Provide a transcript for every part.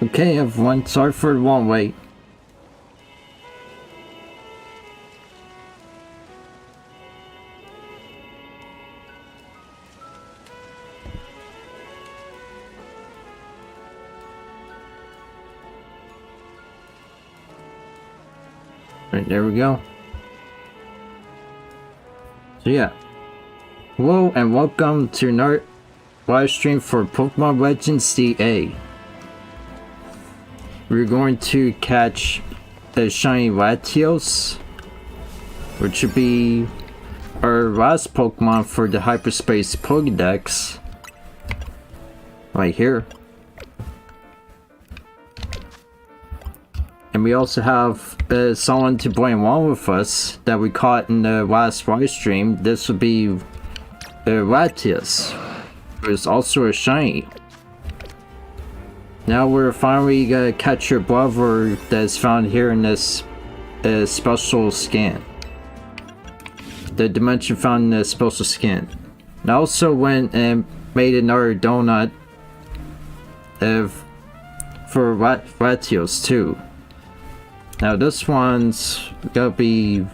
Okay, everyone, sorry for the long wait. Right, there we go. So yeah. Hello and welcome to another live stream for Pokemon Legends DA. We're going to catch a shiny Latios, which would be our last Pokemon for the Hyperspace Pokedex. Right here. And we also have someone to play along with us that we caught in the last live stream. This would be Latios, who is also a shiny. Now we're finally gonna catch your brother that's found here in this special scan. The dimension found in the special scan. And I also went and made another donut for Latios too. Now this one's gonna be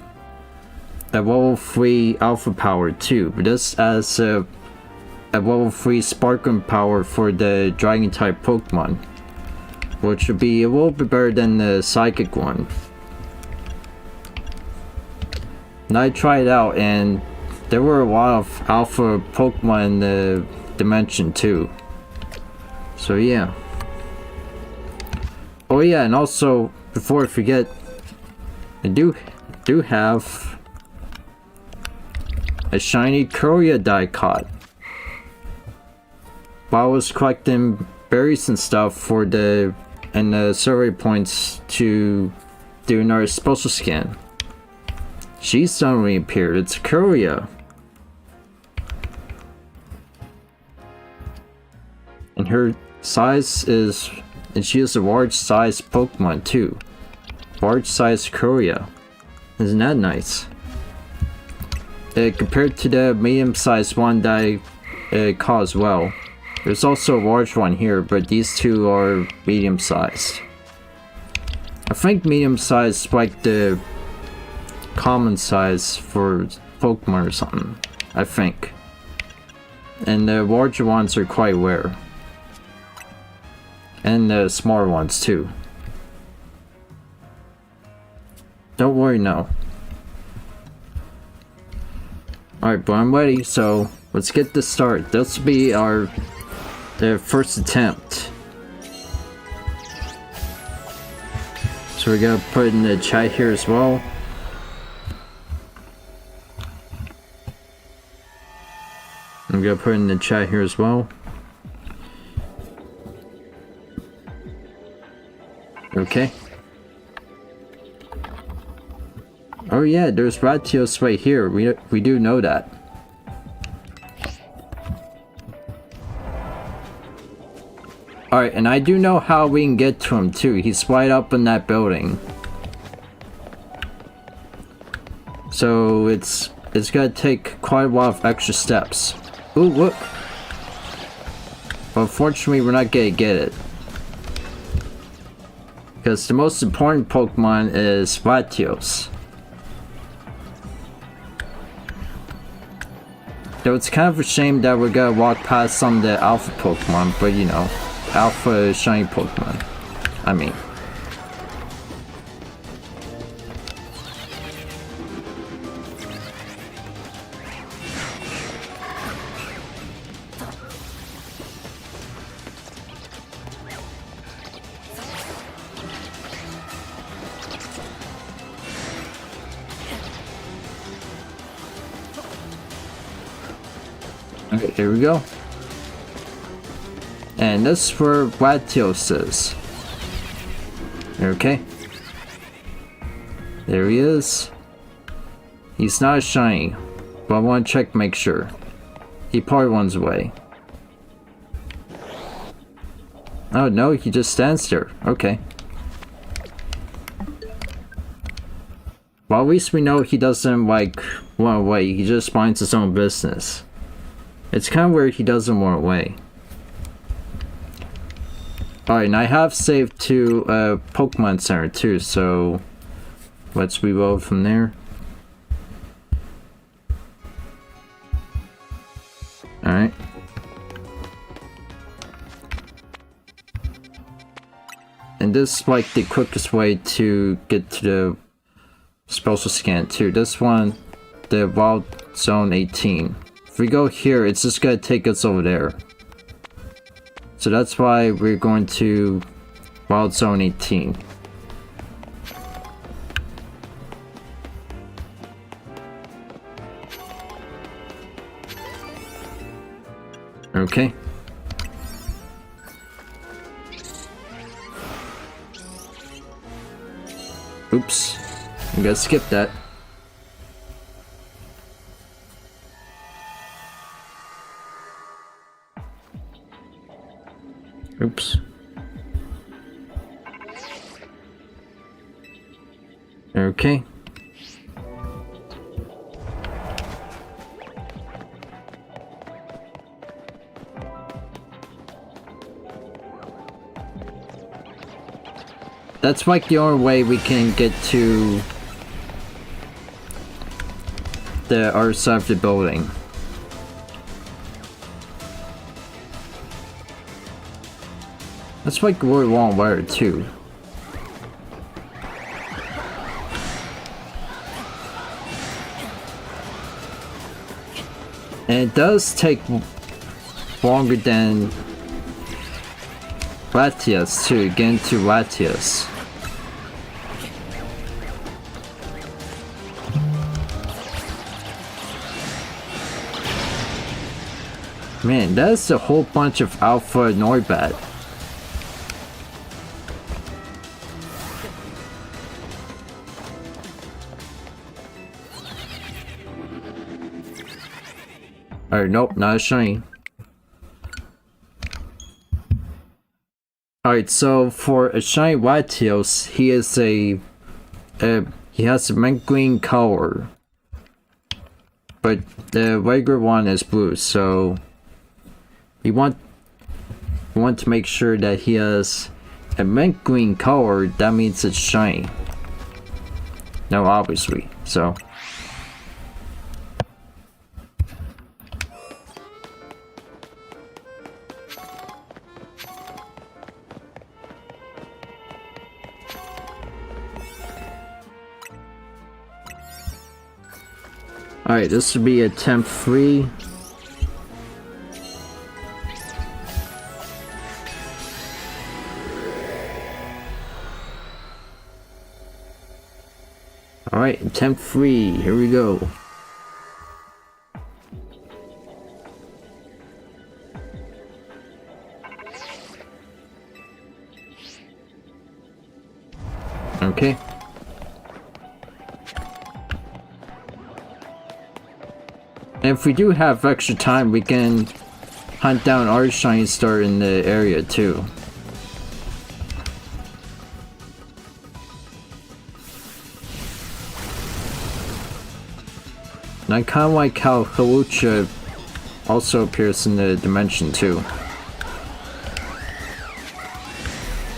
a level 3 alpha power too, but this has a level 3 sparkling power for the dragon type Pokemon, which would be a little bit better than the psychic one. And I tried it out and there were a lot of alpha Pokemon in the dimension too. So yeah. Oh yeah, and also before I forget, I do have a shiny Korea die caught. While I was collecting berries and stuff for the survey points to do another special scan. She suddenly appeared. It's Korea. And her size is, and she is a large size Pokemon too. Large size Korea. Isn't that nice? Compared to the medium sized one that I caught as well. There's also a large one here, but these two are medium sized. I think medium sized is like the common size for Pokemon or something. I think. And the larger ones are quite rare. And the smaller ones too. Don't worry, no. Alright, but I'm ready, so let's get this started. This will be our first attempt. So we're gonna put it in the chat here as well. I'm gonna put it in the chat here as well. Okay. Oh yeah, there's Latios right here. We do know that. Alright, and I do know how we can get to him too. He's right up in that building. So it's gonna take quite a lot of extra steps. Ooh, look! But unfortunately, we're not gonna get it. Because the most important Pokemon is Latios. Though it's kind of a shame that we're gonna walk past some of the alpha Pokemon, but you know, alpha shiny Pokemon. I mean. Okay, here we go. And this is where Latios is. Okay. There he is. He's not shiny, but I want to check to make sure. He probably runs away. Oh no, he just stands there. Okay. Well, at least we know he doesn't like run away. He just minds his own business. It's kind of weird he doesn't run away. Alright, and I have saved to Pokemon Center too, so let's reload from there. Alright. And this is like the quickest way to get to the special scan too. This one, the Wild Zone 18. If we go here, it's just gonna take us over there. So that's why we're going to Wild Zone 18. Okay. Oops. I'm gonna skip that. Oops. Okay. That's like the only way we can get to the other side of the building. That's like really long wire too. And it does take longer than Latios to get into Latios. Man, that's a whole bunch of Alpha Noibat. Alright, nope, not a shiny. Alright, so for a shiny Latios, he is he has a mint green color. But the regular one is blue, so we want to make sure that he has a mint green color. That means it's shiny. No, obviously, so. Alright, this would be attempt 3. Alright, attempt 3, here we go. Okay. And if we do have extra time, we can hunt down our shiny star in the area too. And I kinda like how Halucha also appears in the dimension too.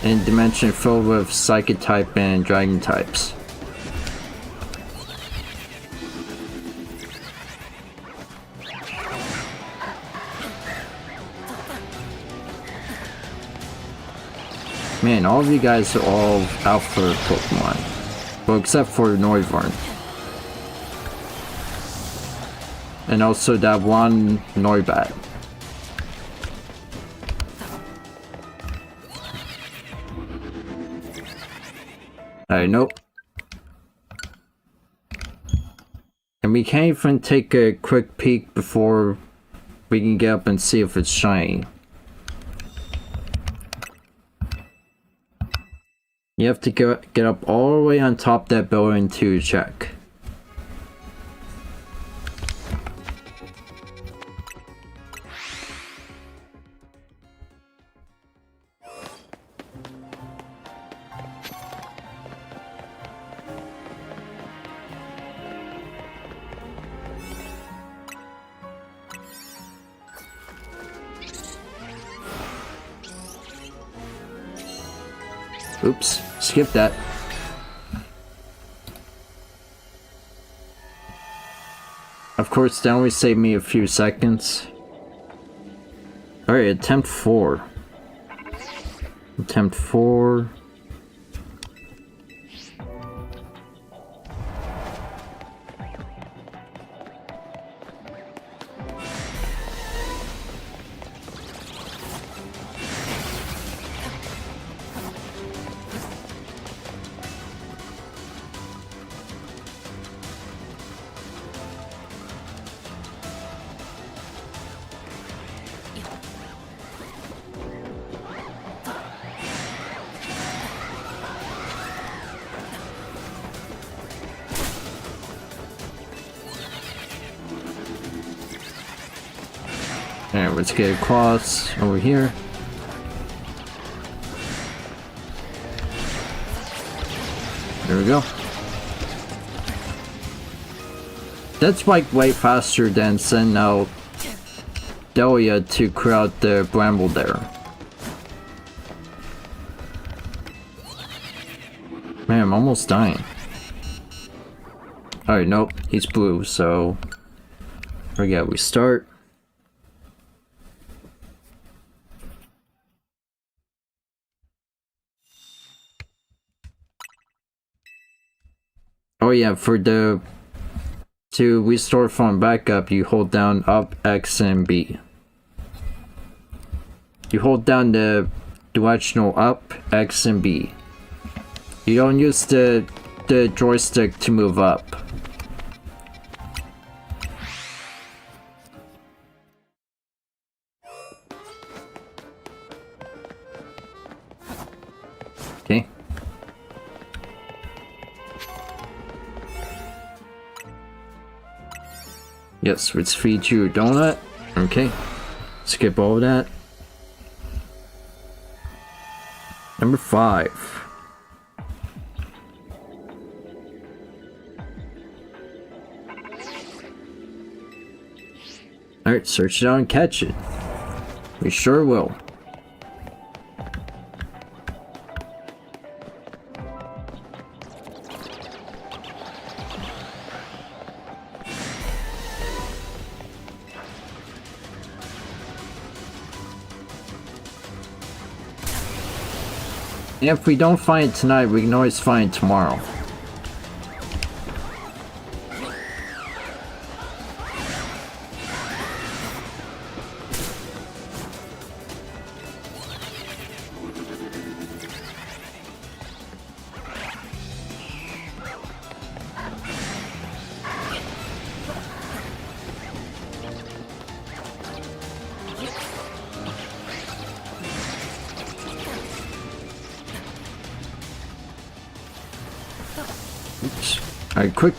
In a dimension filled with Psychic type and Dragon types. Man, all of you guys are all Alpha Pokemon. Well, except for Noivern. And also that one Noibat. Alright, nope. And we can't even take a quick peek before we can get up and see if it's shiny. You have to get up all the way on top of that building to check. Oops, skip that. Of course, that only saved me a few seconds. Alright, attempt 4. Attempt 4. Alright, let's get across over here. There we go. That's like way faster than sending out Delia to clear out the bramble there. Man, I'm almost dying. Alright, nope, he's blue, so forget we start. Oh yeah, to restore from backup, you hold down up, X, and B. You hold down the directional up, X, and B. You don't use the joystick to move up. Okay. Yes, let's feed you a donut. Okay. Skip all of that. Number 5. Alright, search it out and catch it. We sure will. And if we don't find it tonight, we can always find it tomorrow. Oops. Alright, quick.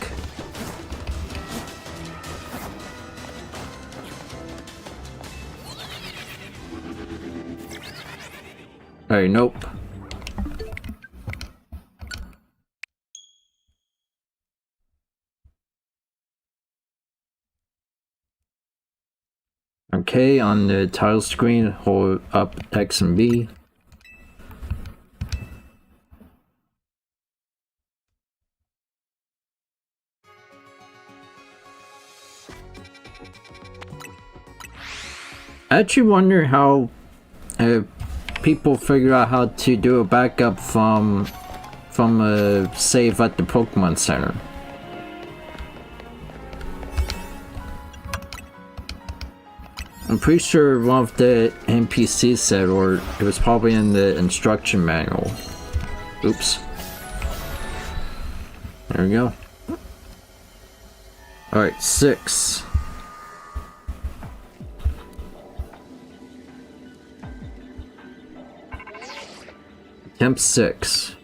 Alright, nope. Okay, on the title screen, hold up X and B. I actually wonder how people figure out how to do a backup from a save at the Pokemon Center. I'm pretty sure one of the NPCs said, or it was probably in the instruction manual. Oops. There we go. Alright, 6. Attempt 6.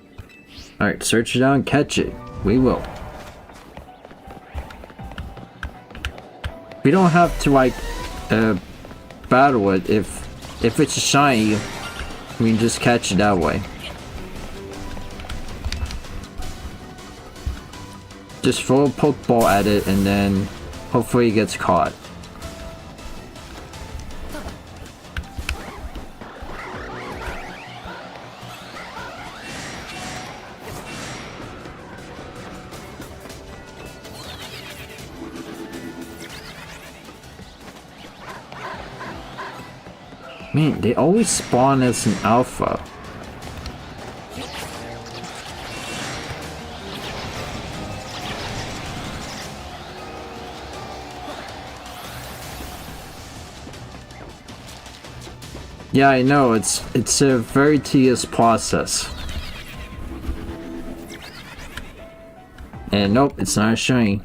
Alright, search it out and catch it. We will. We don't have to like battle it. If it's shiny, we can just catch it that way. Just throw a Pokeball at it and then hopefully it gets caught. Man, they always spawn as an alpha. Yeah, I know, it's a very tedious process. And nope, it's not shiny.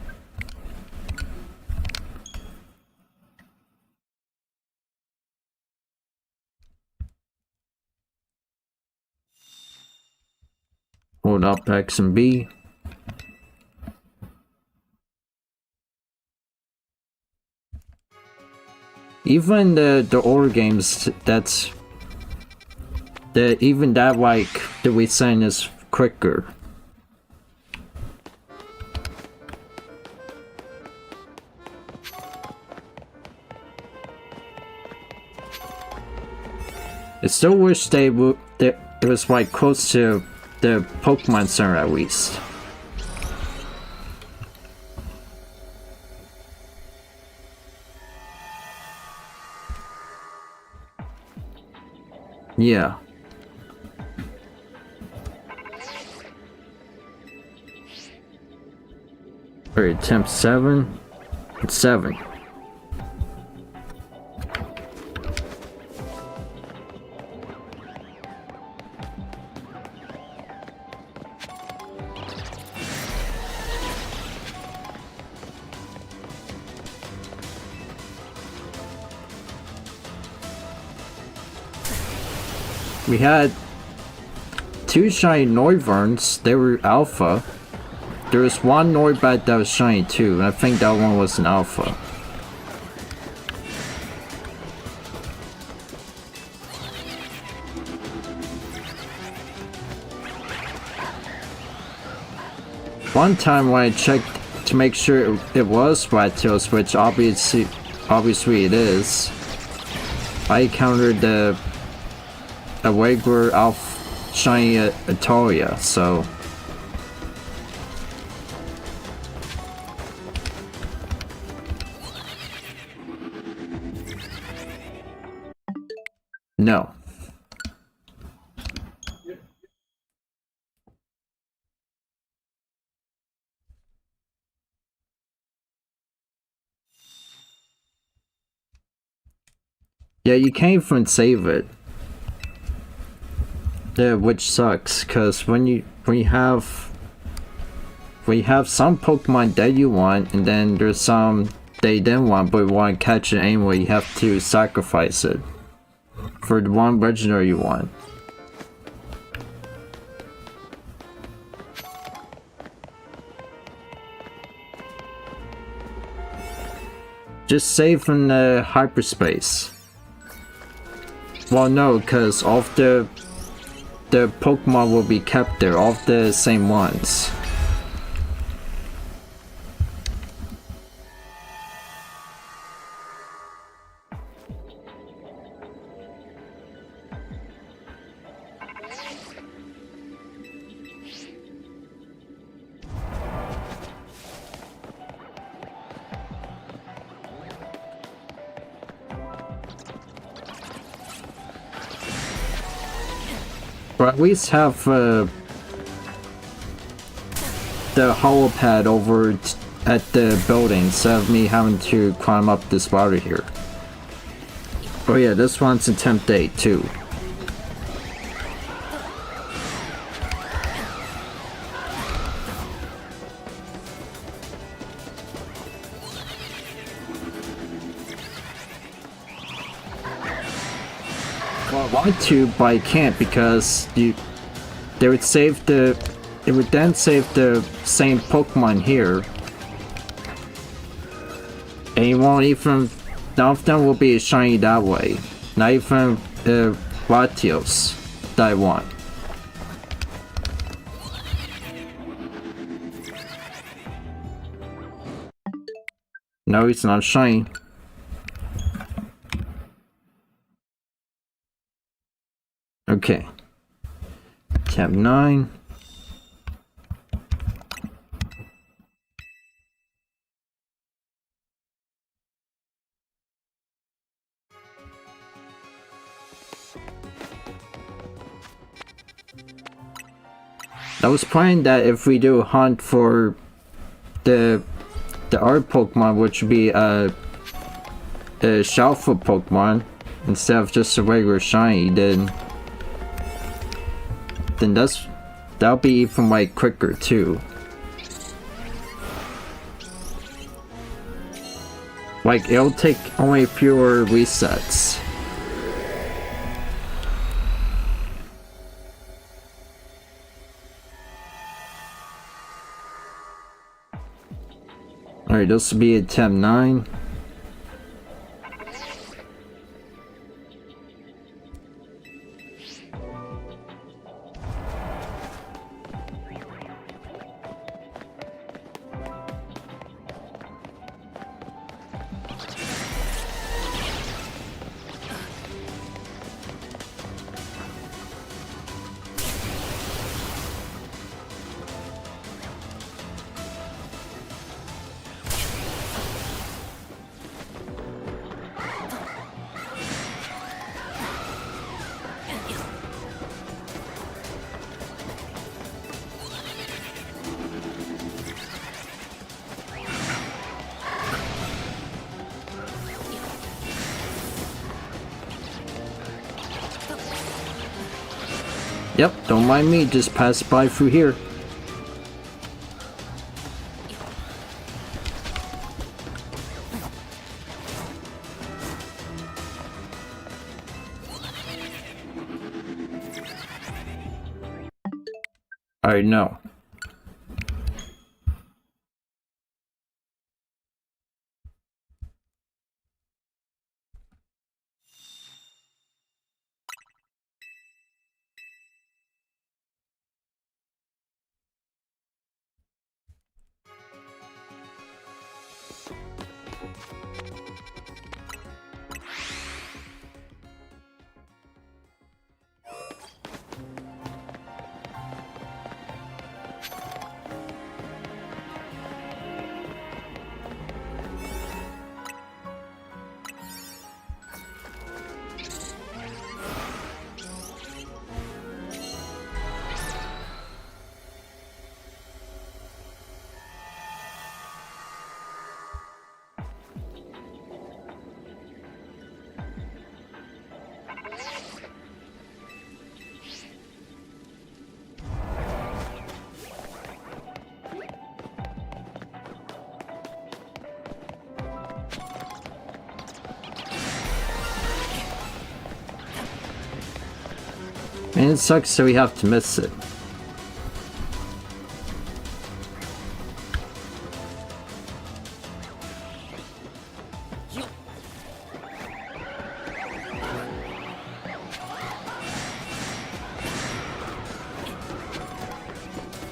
Hold up X and B. Even the older games, that's even that like the resign is quicker. I still wish they would. It was like close to the Pokemon Center at least. Yeah. Alright, attempt 7. It's 7. We had 2 shiny Noivern, they were alpha. There was 1 Noibat that was shiny too, and I think that one was an alpha. One time when I checked to make sure it was Latios, which obviously it is, I encountered a regular alpha shiny Atoria, so no. Yeah, you can't even save it. Yeah, which sucks, cause when you have some Pokemon that you want, and then there's some they didn't want but want to catch it anyway, you have to sacrifice it for the one legendary you want. Just save in the hyperspace. Well, no, cause all of the Pokemon will be kept there, all of the same ones. But at least have the hollow pad over at the building instead of me having to climb up this ladder here. Oh yeah, this one's attempt 8 too. Well, I want to, but I can't because it would then save the same Pokemon here. And you won't even, none of them will be shiny that way. Not even Latios that I want. No, it's not shiny. Okay. Tab 9. I was planning that if we do a hunt for the art Pokemon, which would be a Shalfa Pokemon instead of just a regular shiny, then that'll be even like quicker too. Like it'll take only fewer resets. Alright, this will be attempt 9. Yep, don't mind me, just pass by through here. I know. And it sucks that we have to miss it.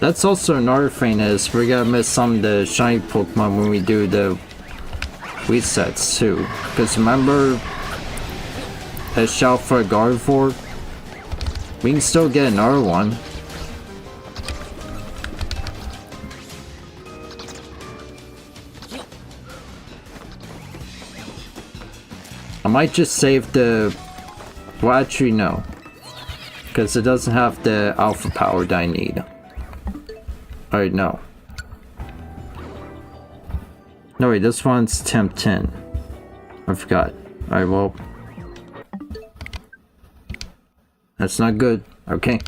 That's also another thing, is we're gonna miss some of the shiny Pokemon when we do the resets too. Because remember, a Shell for a Gardevoir? We can still get another one. I might just save the... Well, actually no. Because it doesn't have the alpha power that I need. Alright, no. No wait, this one's temp 10. I forgot. Alright, well... That's not good. Okay.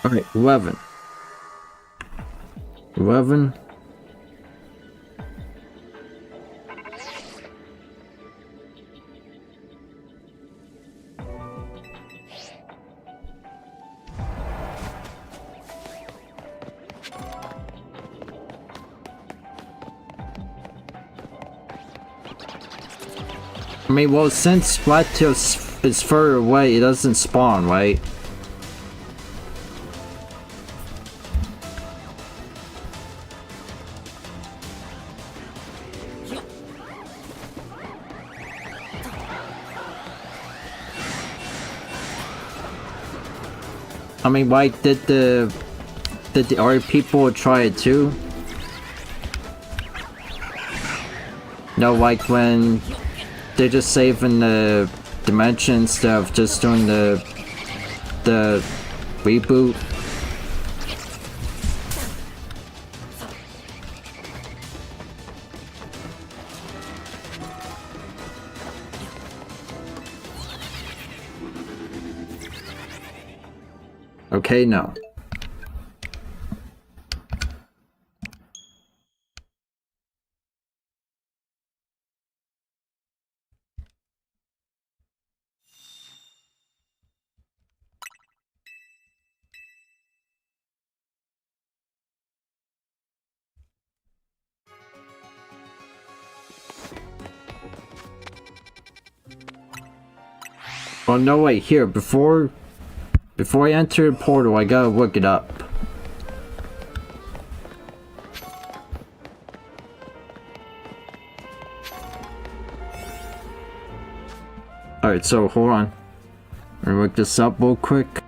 Alright, 11. 11. I mean, well, since Latios is further away, it doesn't spawn, right? I mean, like, did the other people try it too? No, like when they just save in the dimension instead of just doing the reboot. Okay, no. Oh no, wait, here, before I enter the portal, I gotta look it up. Alright, so hold on. Let me look this up real quick.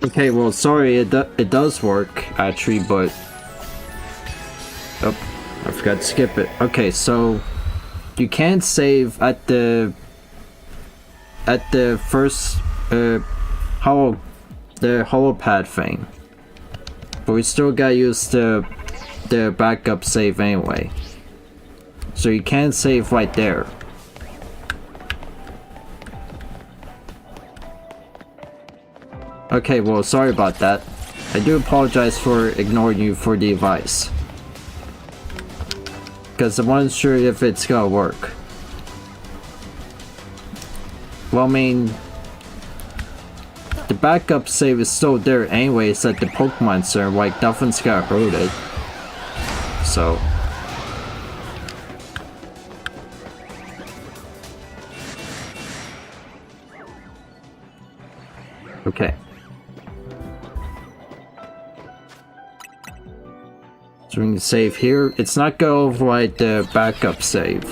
Okay, well, sorry, it does work, actually, but... Oh, I forgot to skip it. Okay, so... You can save at the first, the holopad thing. But we still gotta use the backup save anyway. So you can save right there. Okay, well, sorry about that. I do apologize for ignoring you for the advice. Because I wasn't sure if it's gonna work. Well, I mean... The backup save is still there anyways at the Pokemon Center, like nothing's gonna hurt it. So... Okay. So we can save here. It's not gonna override the backup save.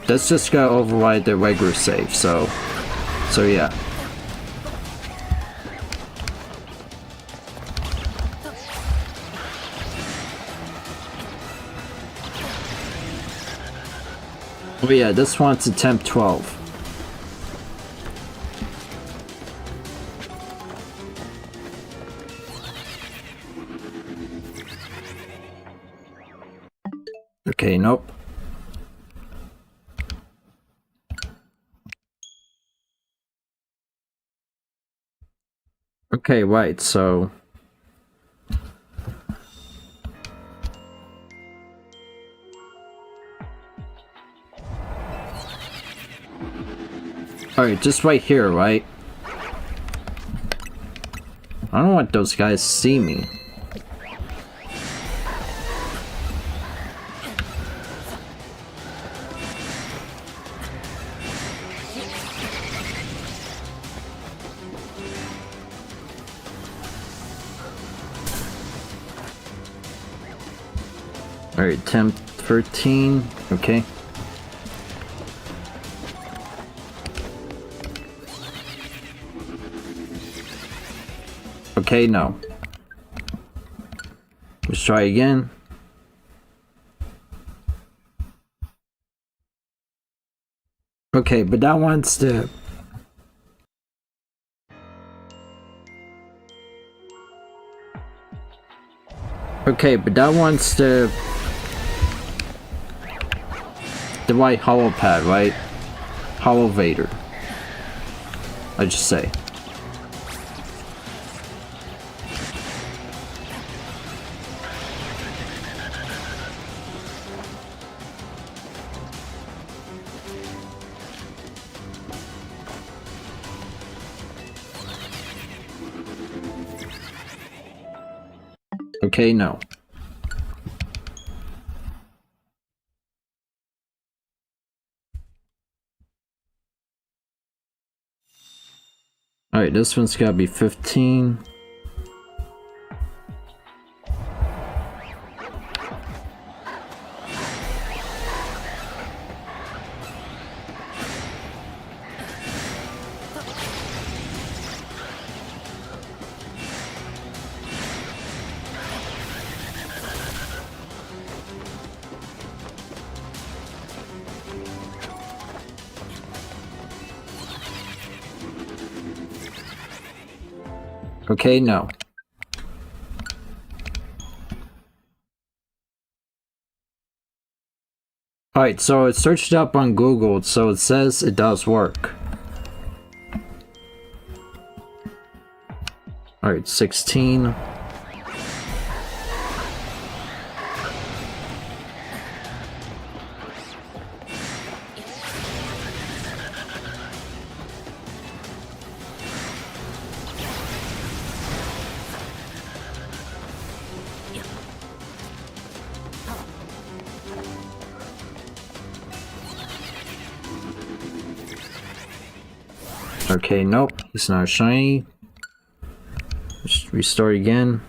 That's just gonna override the regular save, so yeah. Oh yeah, this one's attempt 12. Okay, nope. Okay, right, so... Alright, just right here, right? I don't want those guys to see me. Alright, attempt 13, okay. Okay, no. Let's try again. Okay, but that wants to... Okay, but that wants the white hollow pad, right? Hollow Vader. I just say. Okay, no. Alright, this one's gotta be 15. Okay, no. Alright, so it searched up on Google, so it says it does work. Alright, 16. Okay, nope, it's not shiny. Just restart again.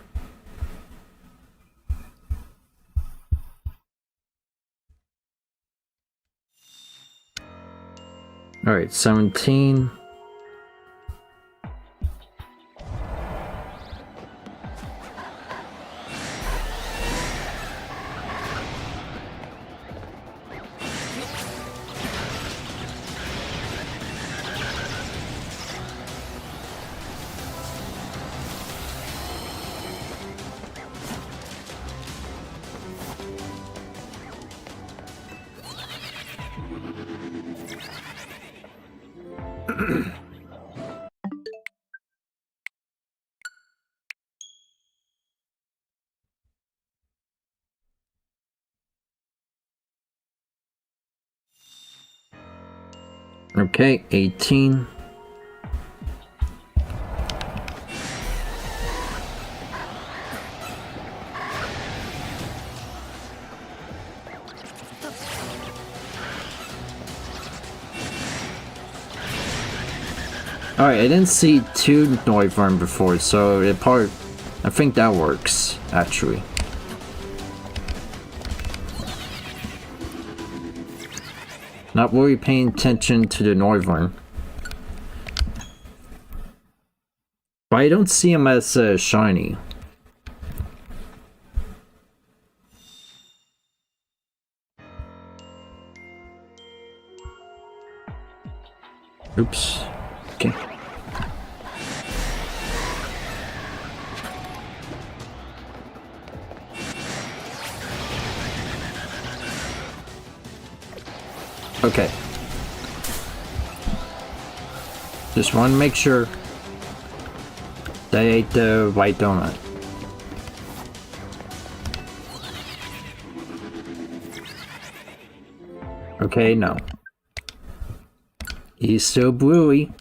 Alright, 17. Okay, 18. Alright, I didn't see two Noivern before, so I think that works, actually. Not really paying attention to the Noivern. But I don't see him as shiny. Oops. Okay. Okay. Just want to make sure they ate the white donut. Okay, no. He's still bluey.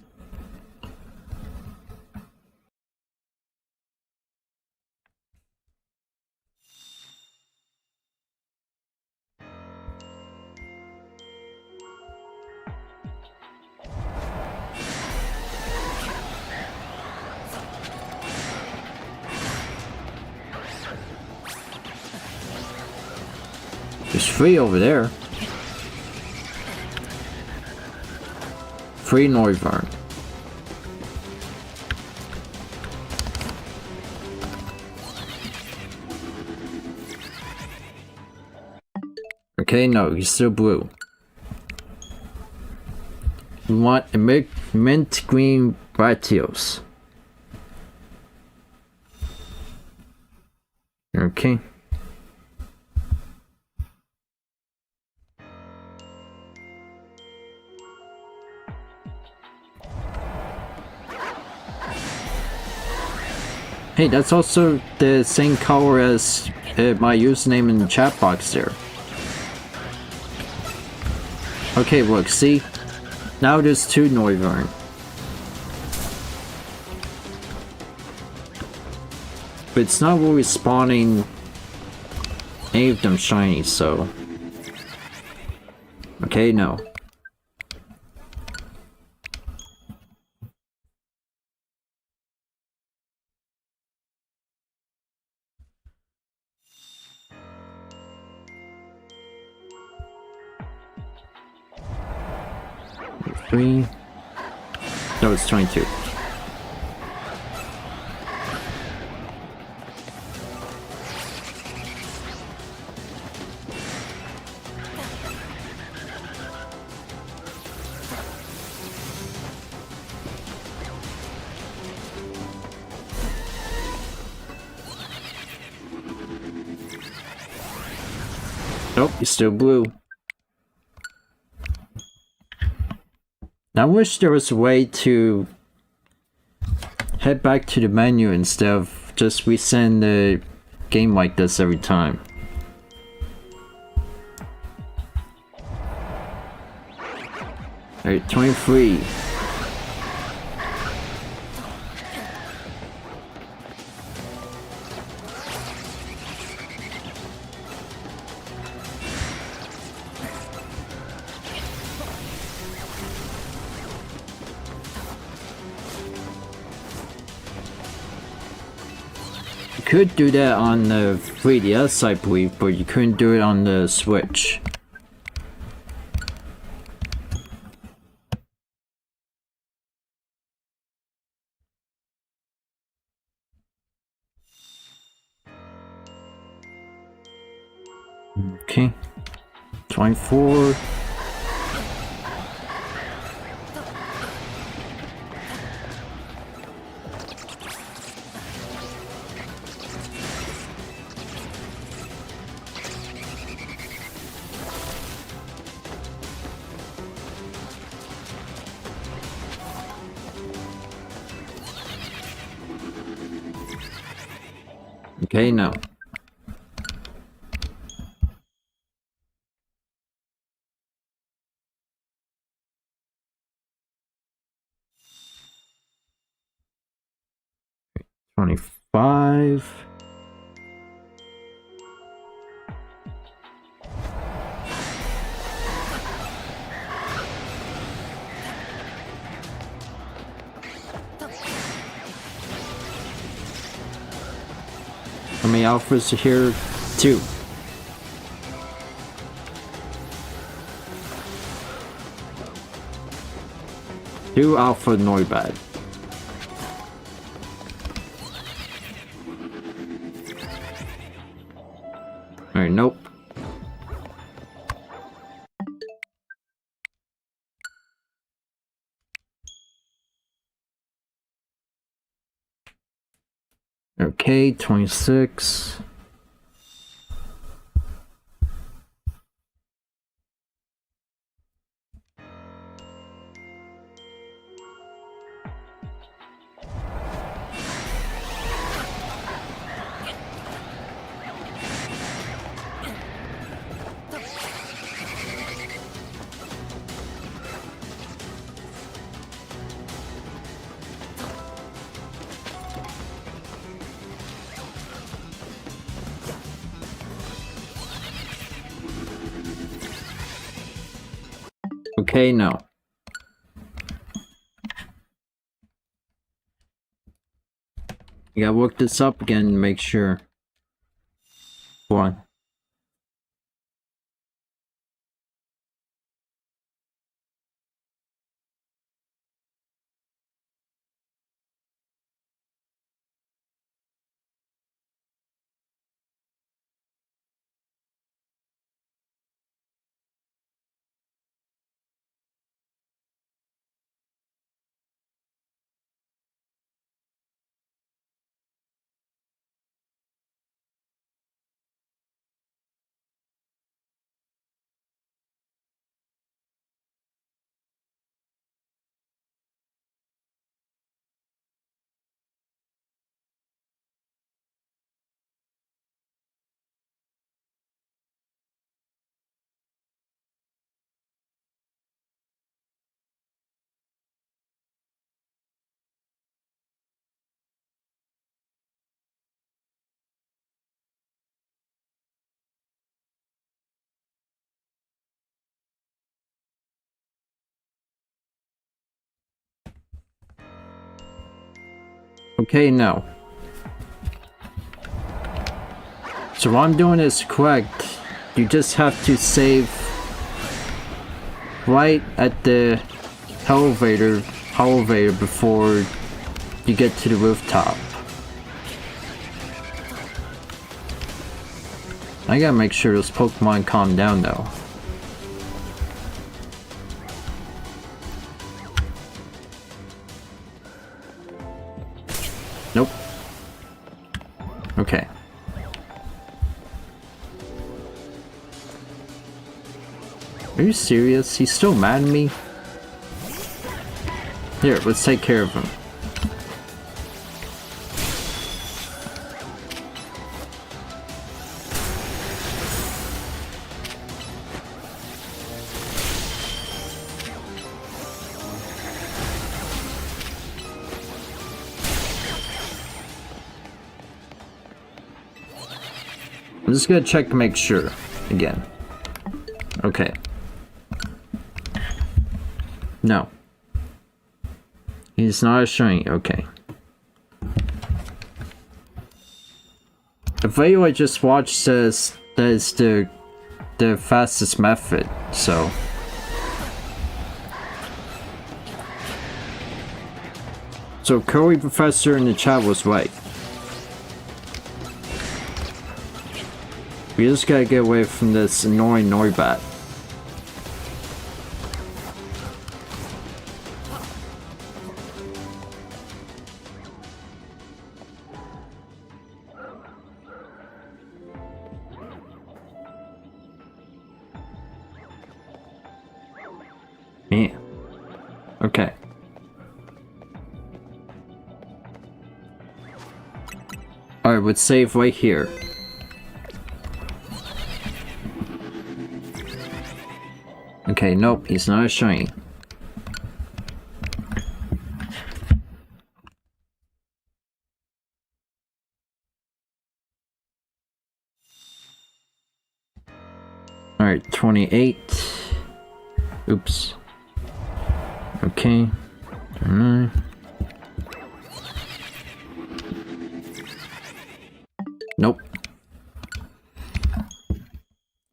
There's three over there. Free Noivern. Okay, no, he's still blue. We want a mint green Latios. Okay. Hey, that's also the same color as my username in the chat box there. Okay, look, see? Now there's 2 Noivern. But it's not really spawning any of them shiny, so... Okay, no. Three. No, it's 22. Nope, he's still blue. I wish there was a way to head back to the menu instead of just resend the game like this every time. Alright, 23. You could do that on the 3DS, I believe, but you couldn't do it on the Switch. Okay. 24. Okay, no. Okay, 25. How many alphas are here? 2. Two alpha Noibad. Alright, nope. Okay, 26. Okay, no. You gotta look this up again and make sure. Go on. Okay, no. So what I'm doing is correct. You just have to save right at the elevator before you get to the rooftop. I gotta make sure those Pokemon calm down though. Nope. Okay. Are you serious? He's still mad at me? Here, let's take care of him. I'm just gonna check to make sure again. Okay. No. He's not a shiny, okay. The video I just watched says that is the fastest method, so. So Curry Professor in the chat was right. We just gotta get away from this annoying Noibat. Yeah. Okay. Alright, let's save right here. Okay, nope, he's not a shiny. Alright, 28. Oops. Okay. 29. Nope.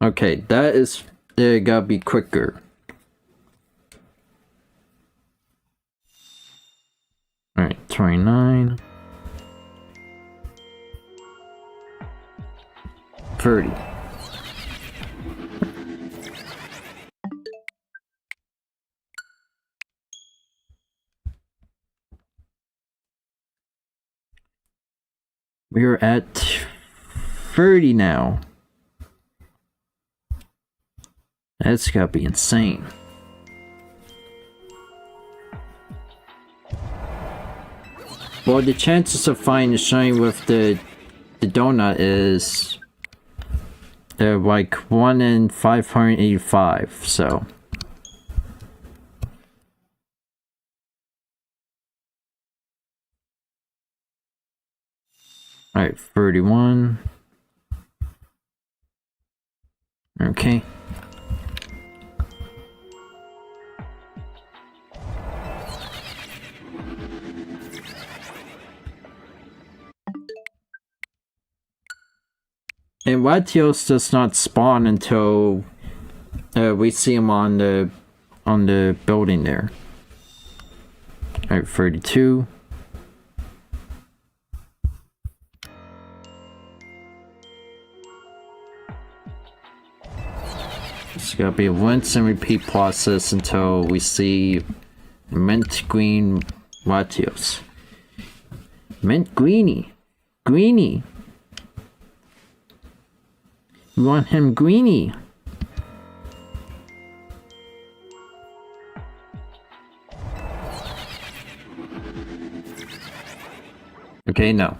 Okay, that is... It gotta be quicker. Alright, 29. 30. We're at 30 now. That's gotta be insane. Well, the chances of finding a shiny with the donut is like 1 in 585, so. Alright, 31. Okay. And Latios does not spawn until we see him on the building there. Alright, 32. It's gotta be a rinse and repeat process until we see mint green Latios. Mint greeny. Greeny. We want him greeny. Okay, no.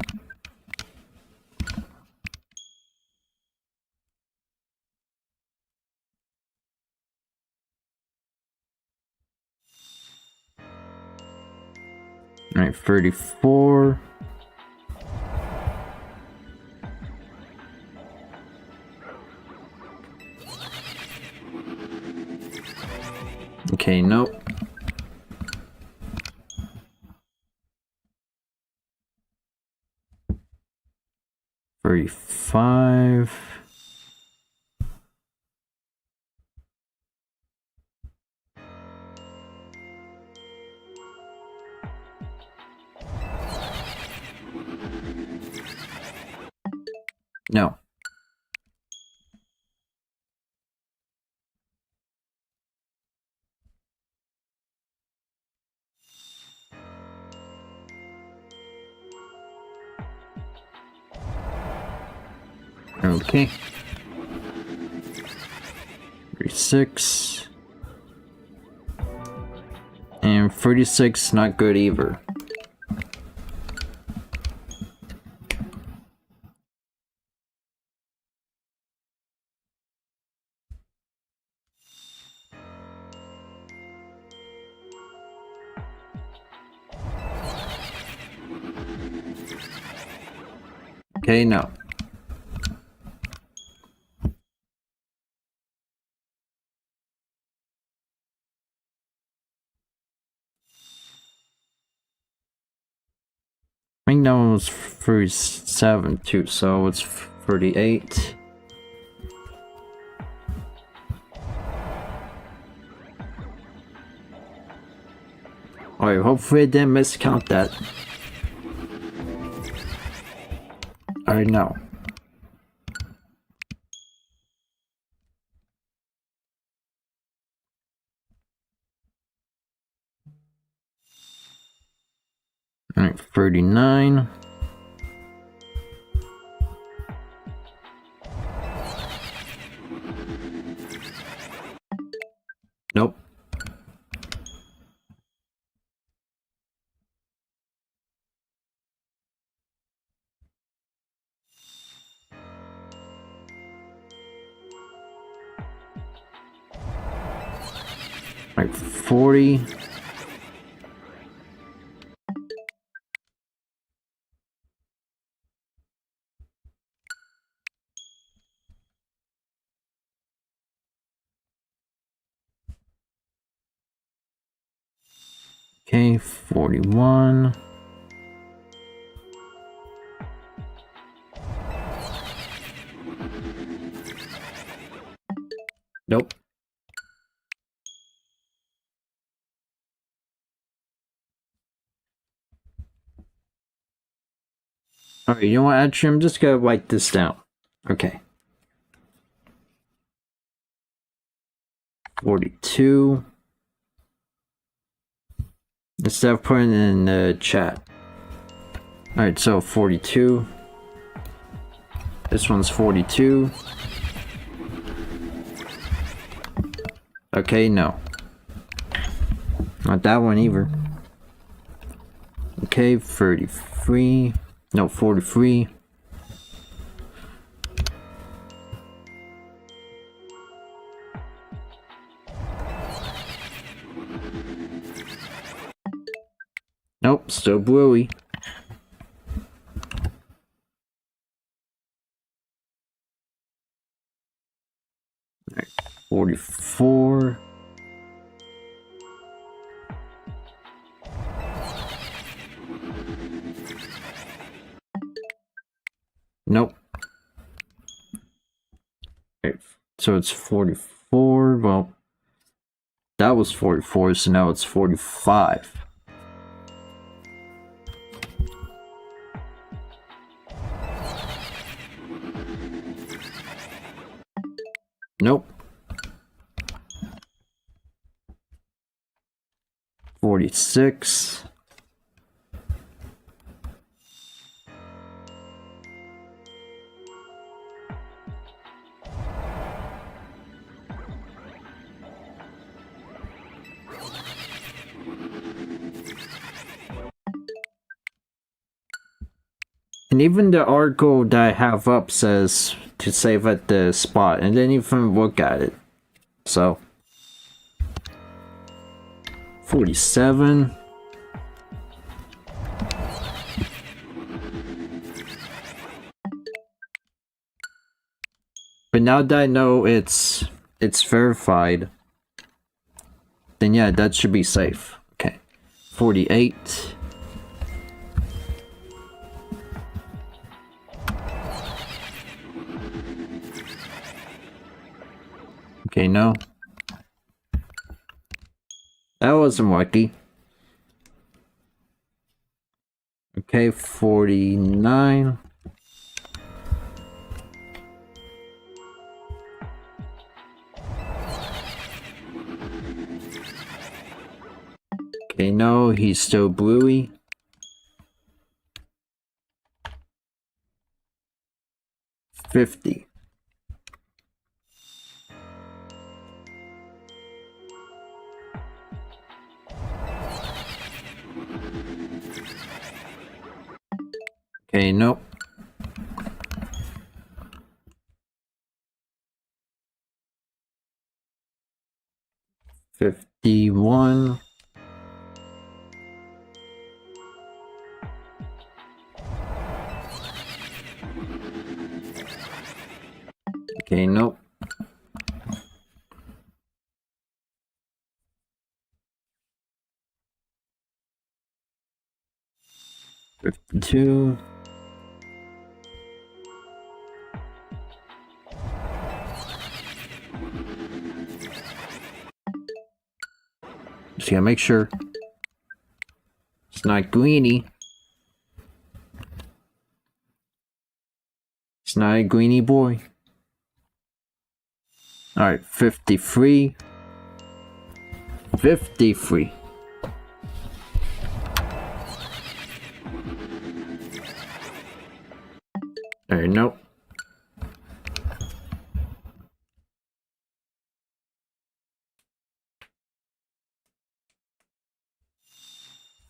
Alright, 34. Okay, nope. 35. No. Okay. 36. And 36, not good either. Okay, no. I think that one was 37 too, so it's 38. Alright, hopefully I didn't miscount that. Alright, no. Alright, 39. Nope. Alright, 40. Okay, 41. Nope. Alright, you know what, actually, I'm just gonna write this down. Okay. 42. Instead of putting it in the chat. Alright, so 42. This one's 42. Okay, no. Not that one either. Okay, 33. No, 43. Nope, still bluey. Alright, 44. Nope. Okay, so it's 44. Well, that was 44, so now it's 45. Nope. 46. And even the article that I have up says to save at the spot, and didn't even look at it. So 47. But now that I know it's verified, then yeah, that should be safe. Okay. 48. Okay, no. That wasn't lucky. Okay, 49. Okay, no, he's still bluey. 50. Okay, nope. 51. Okay, nope. 52. Just gotta make sure it's not greeny. It's not a greeny boy. Alright, 53. 53. Alright, nope.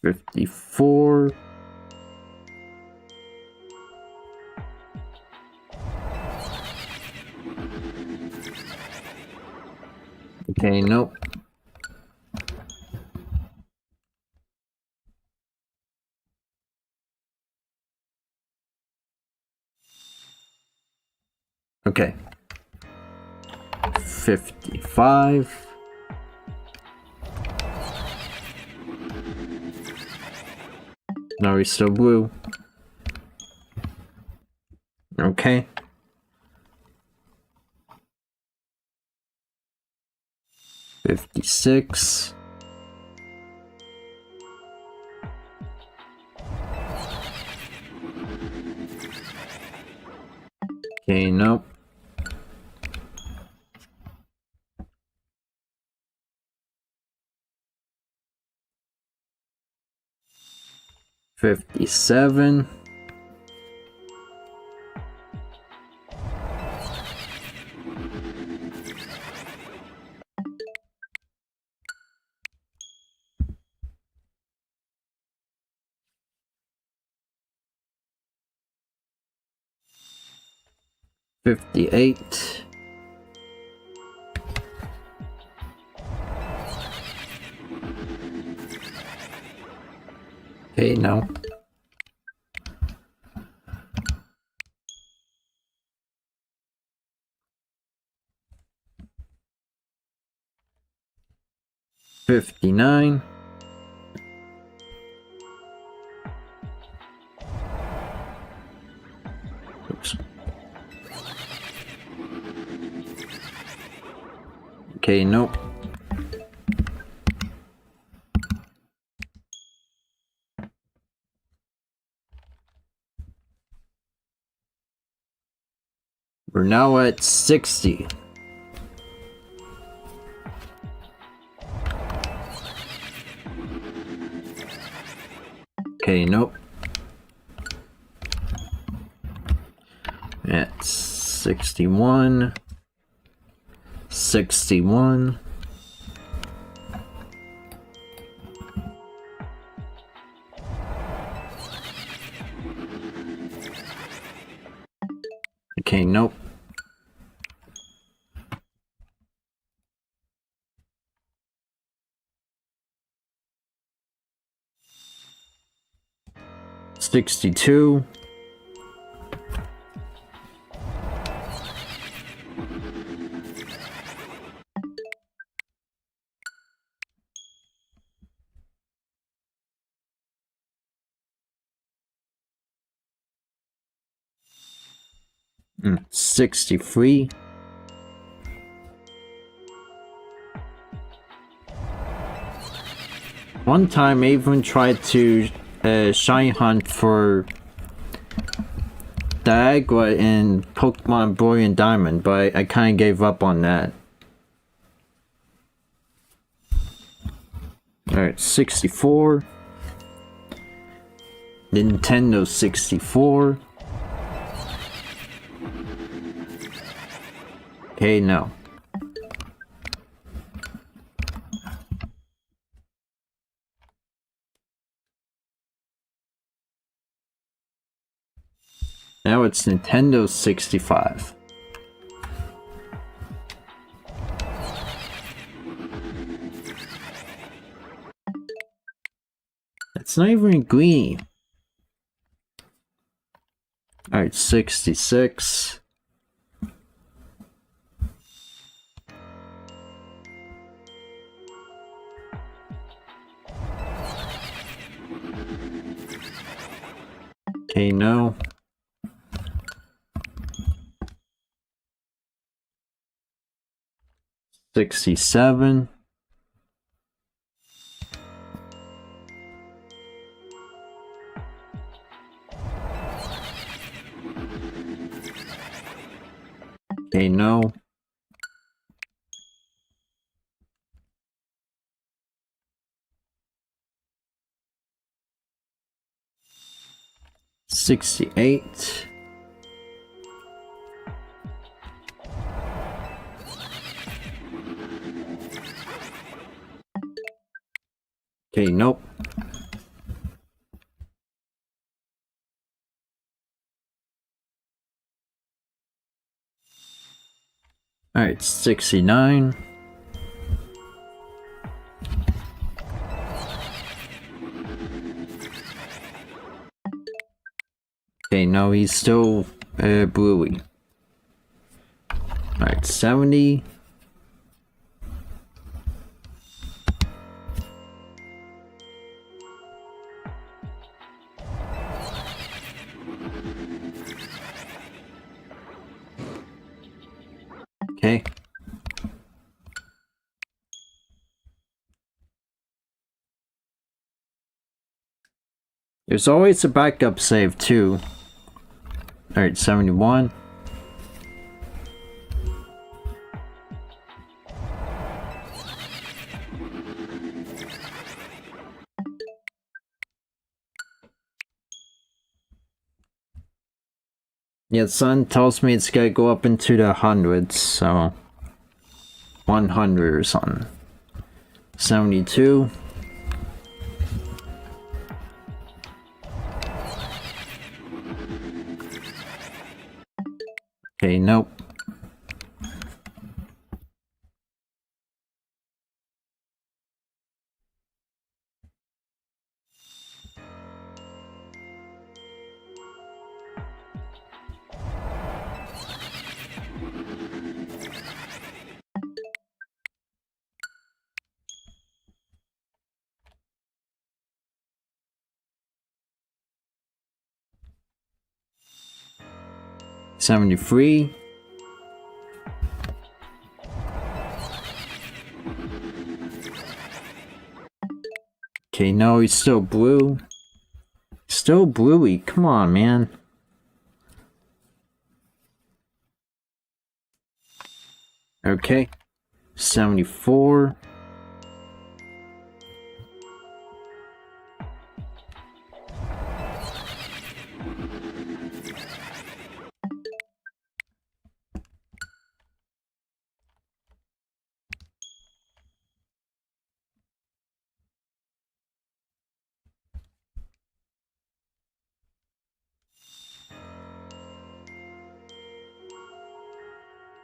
$54. Okay, nope. Okay. 55. Now he's still blue. Okay. 56. Okay, nope. 57. $58. Okay, no. 59. Oops. Okay, nope. We're now at 60. Okay, nope. At 61. 61. Okay, nope. 62. Mm, 63. One time I even tried to shiny hunt for Diagua in Pokemon Brilliant Diamond, but I kind of gave up on that. Alright, 64. Nintendo 64. Okay, no. Now it's Nintendo 65. It's not even green. Alright, 66. Okay, no. $67. Okay, no. $68. Okay, nope. Alright, 69. Okay, no, he's still bluey. Alright, 70. Okay. There's always a backup save too. Alright, 71. Yeah, Sun tells me it's gotta go up into the hundreds, so 100 or something. 72. Okay, nope. $73. Okay, no, he's still blue. Still bluey. Come on, man. Okay. 74.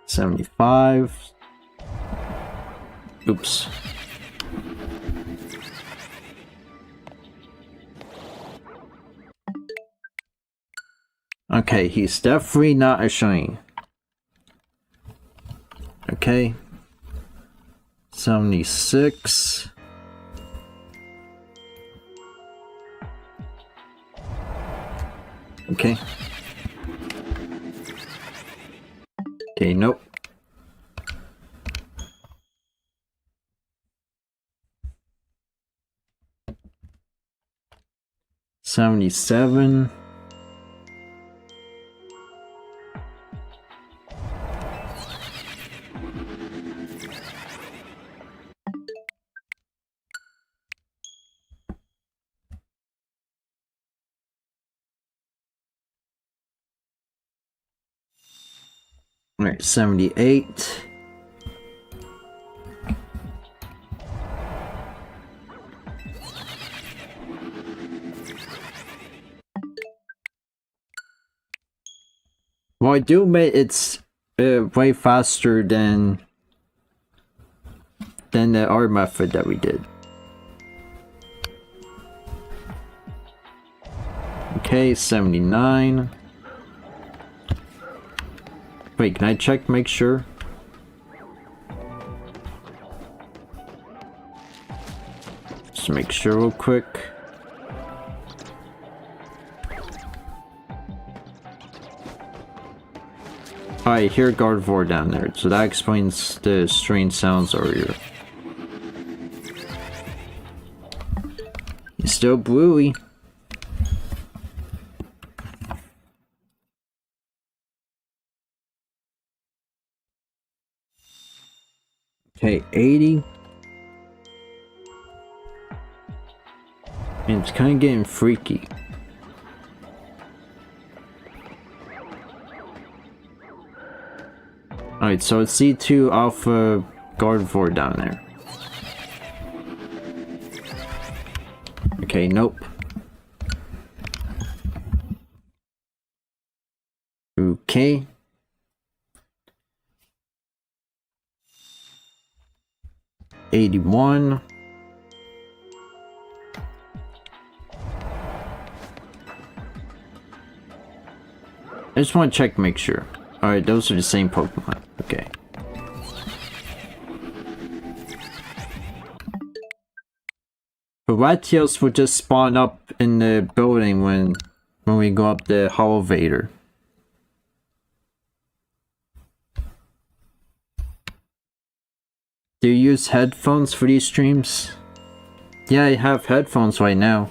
$75. Oops. Okay, he's definitely not a shiny. Okay. 76. Okay. Okay, nope. 77. Alright, 78. Well, I do admit it's way faster than the other method that we did. Okay, 79. Wait, can I check, make sure? Just make sure real quick. I hear Gardevoir down there, so that explains the strange sounds earlier. He's still bluey. Okay, 80. And it's kind of getting freaky. Alright, so it's C2 Alpha Gardevoir down there. Okay, nope. Okay. '81. I just want to check, make sure. Alright, those are the same Pokemon. Okay. But Latios will just spawn up in the building when we go up the elevator. Do you use headphones for these streams? Yeah, I have headphones right now.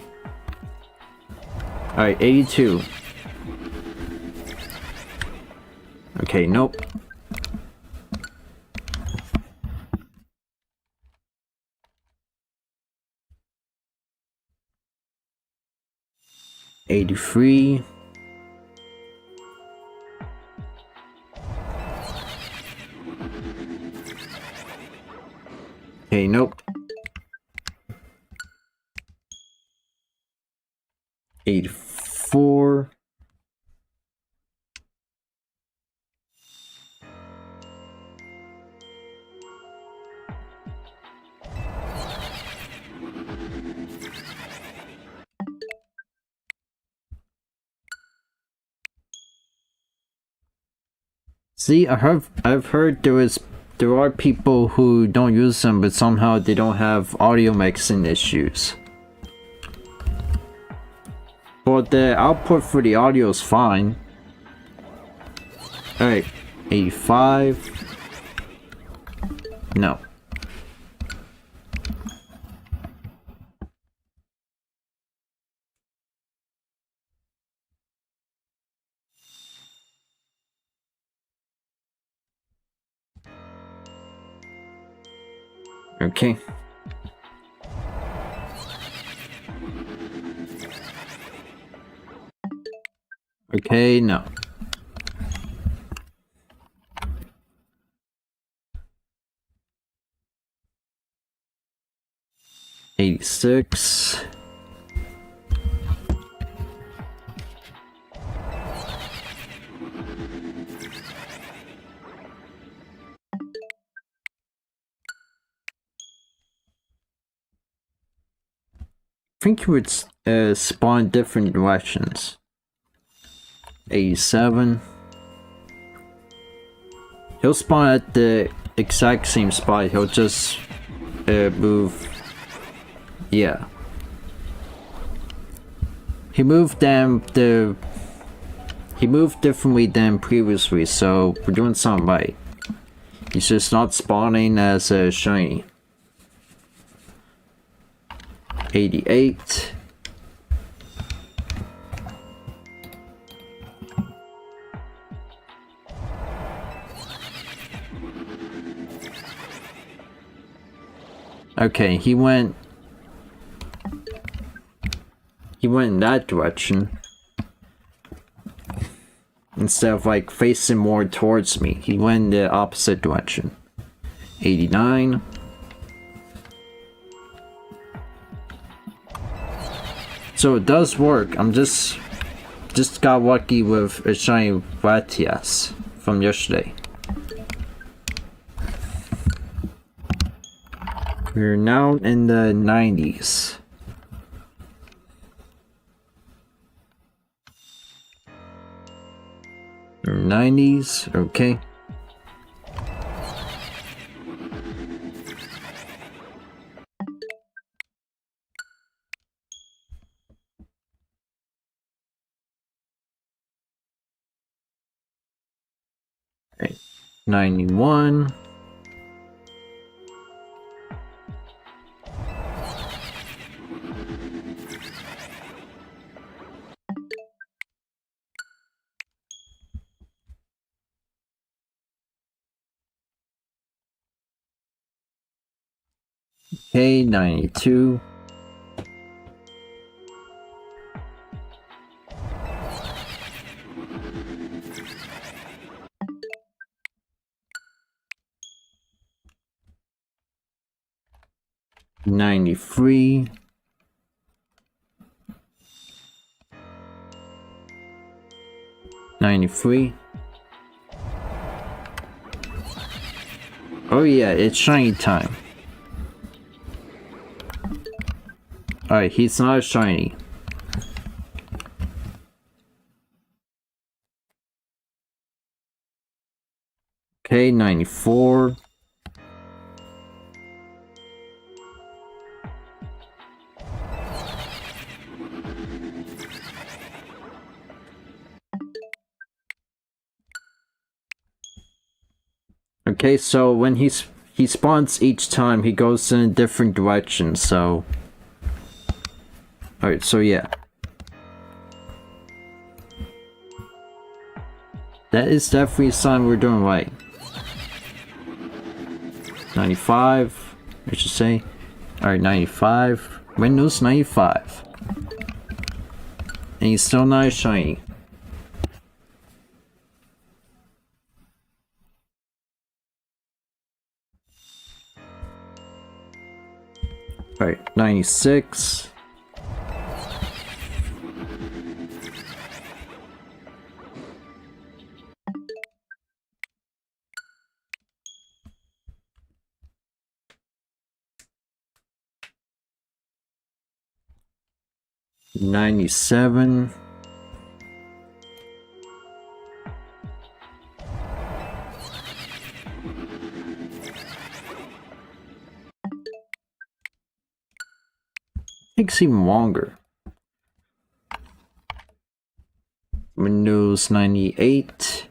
Alright, 82. Okay, nope. '83. Okay, nope. 84. See, I've heard there are people who don't use them, but somehow they don't have audio mixing issues. But the output for the audio is fine. Alright, 85. No. Okay. Okay, no. '86. I think he would spawn different directions. 87. He'll spawn at the exact same spot. He'll just move. Yeah. He moved he moved differently than previously, so we're doing something right. He's just not spawning as a shiny. 88. Okay, he went in that direction. Instead of like facing more towards me, he went in the opposite direction. 89. So it does work. I'm just got lucky with a shiny Latios from yesterday. We're now in the 90s. Or 90s, okay. Okay. 91. Okay, 92. $93. 93. Oh yeah, it's shiny time. Alright, he's not shiny. Okay, 94. Okay, so when he spawns each time, he goes in a different direction, so... Alright, so yeah. That is definitely a sign we're doing right. 95, I should say. Alright, 95. Windows 95. And he's still not shiny. Alright, 96. $97. Takes even longer. Windows 98.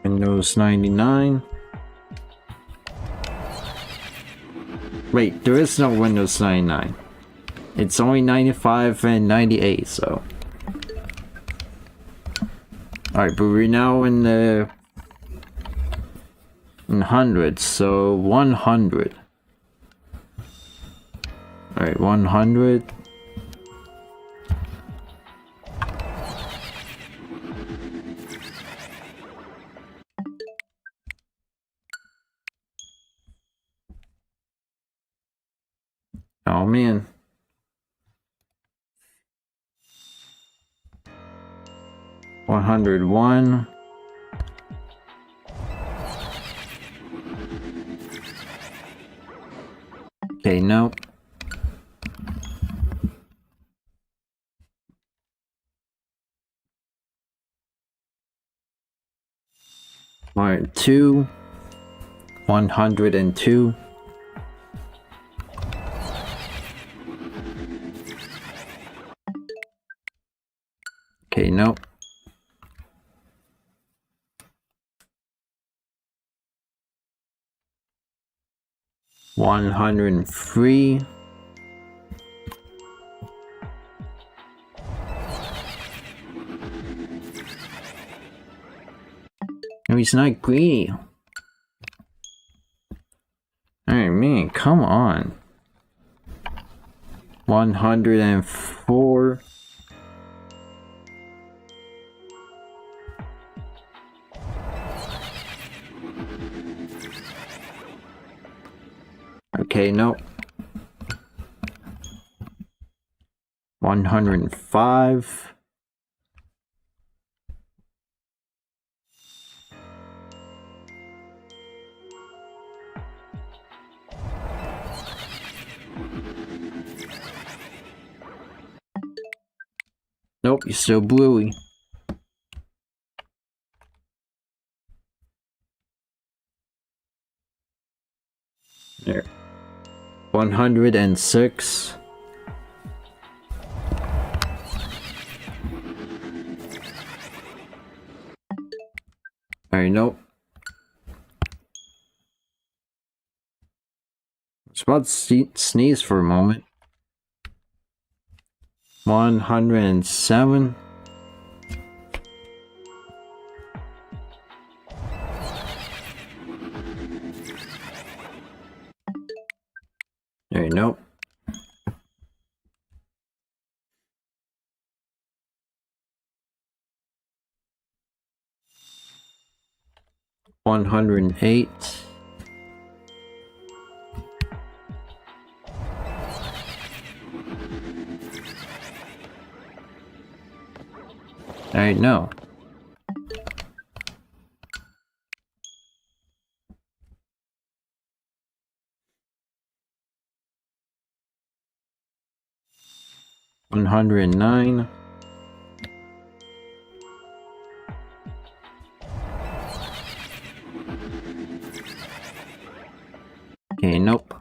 Windows 99. Wait, there is no Windows 99. It's only 95 and 98, so... Alright, but we're now in the... in hundreds, so 100. Alright, 100. Oh man. $101. Okay, nope. Alright, 2. 102. Okay, nope. 103. No, he's not greedy. Alright, man, come on. 104. Okay, no. 105. Nope, you're still bluey. There. 106. Alright, nope. I was about to sneeze for a moment. 107. Alright, nope. $108. Alright, no. $109. Okay, nope.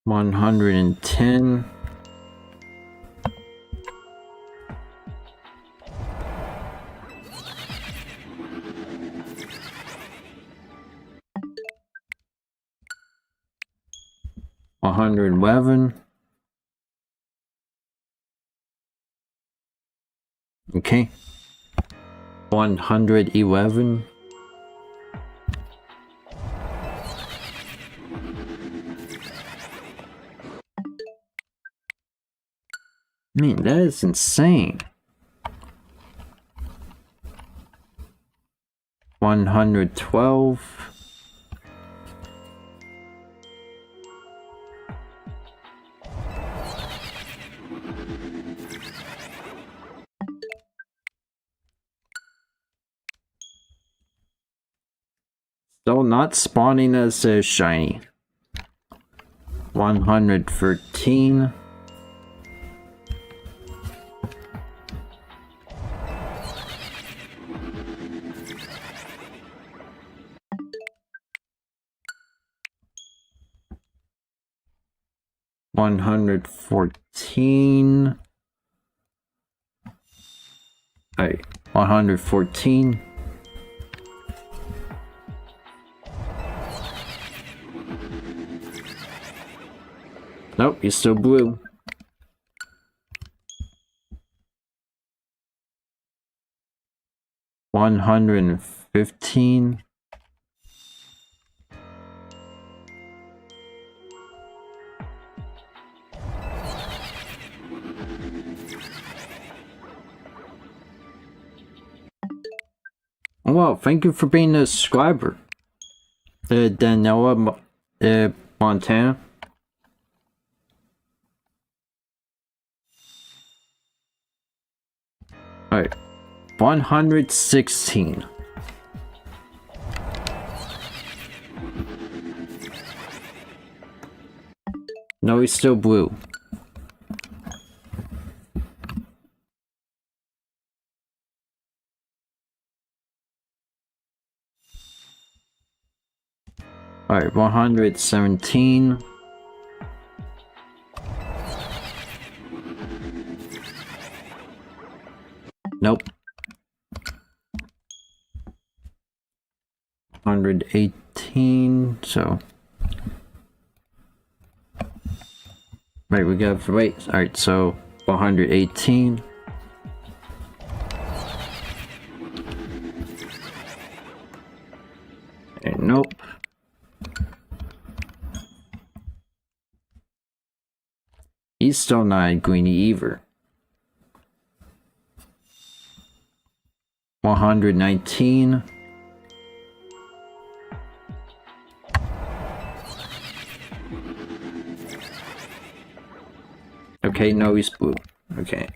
$110. $111. Okay. 111. Man, that is insane. 112. Still not spawning as a shiny. 113. $114. Hey, 114. Nope, you're still blue. $115. Oh, wow, thank you for being a subscriber. Daniela Montana. Alright. 116. No, he's still blue. Alright, 117. 118, so... Right, we got... Wait, alright, so 118. And nope. He's still not greeny either. 119. Okay, no, he's blue. Okay.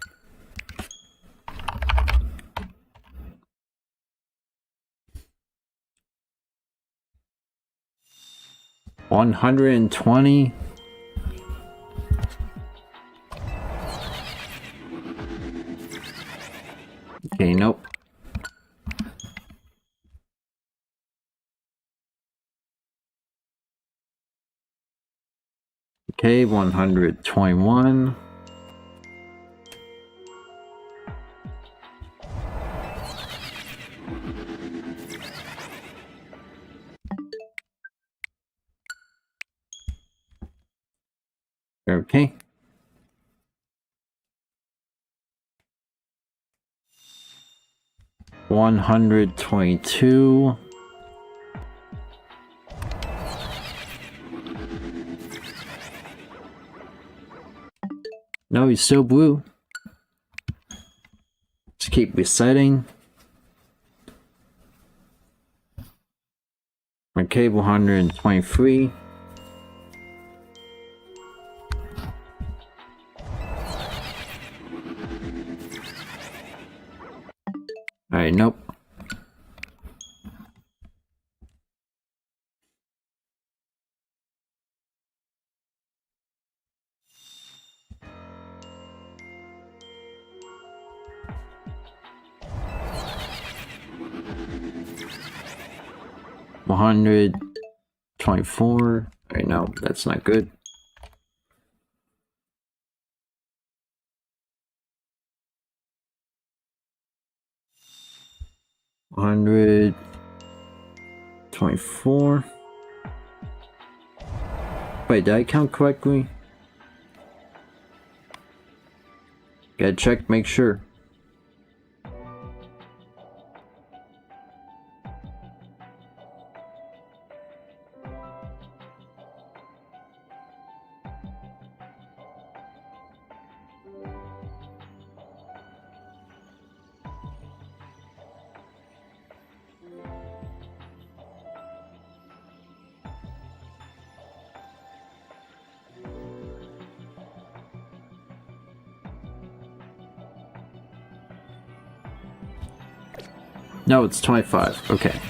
$120. Okay, nope. Okay, 121. Okay. $122. No, he's still blue. Just keep resetting. Okay, 123. Alright, nope. $124. Alright, no, that's not good. $124. Wait, did I count correctly? Gotta check, make sure. No, it's 25. Okay.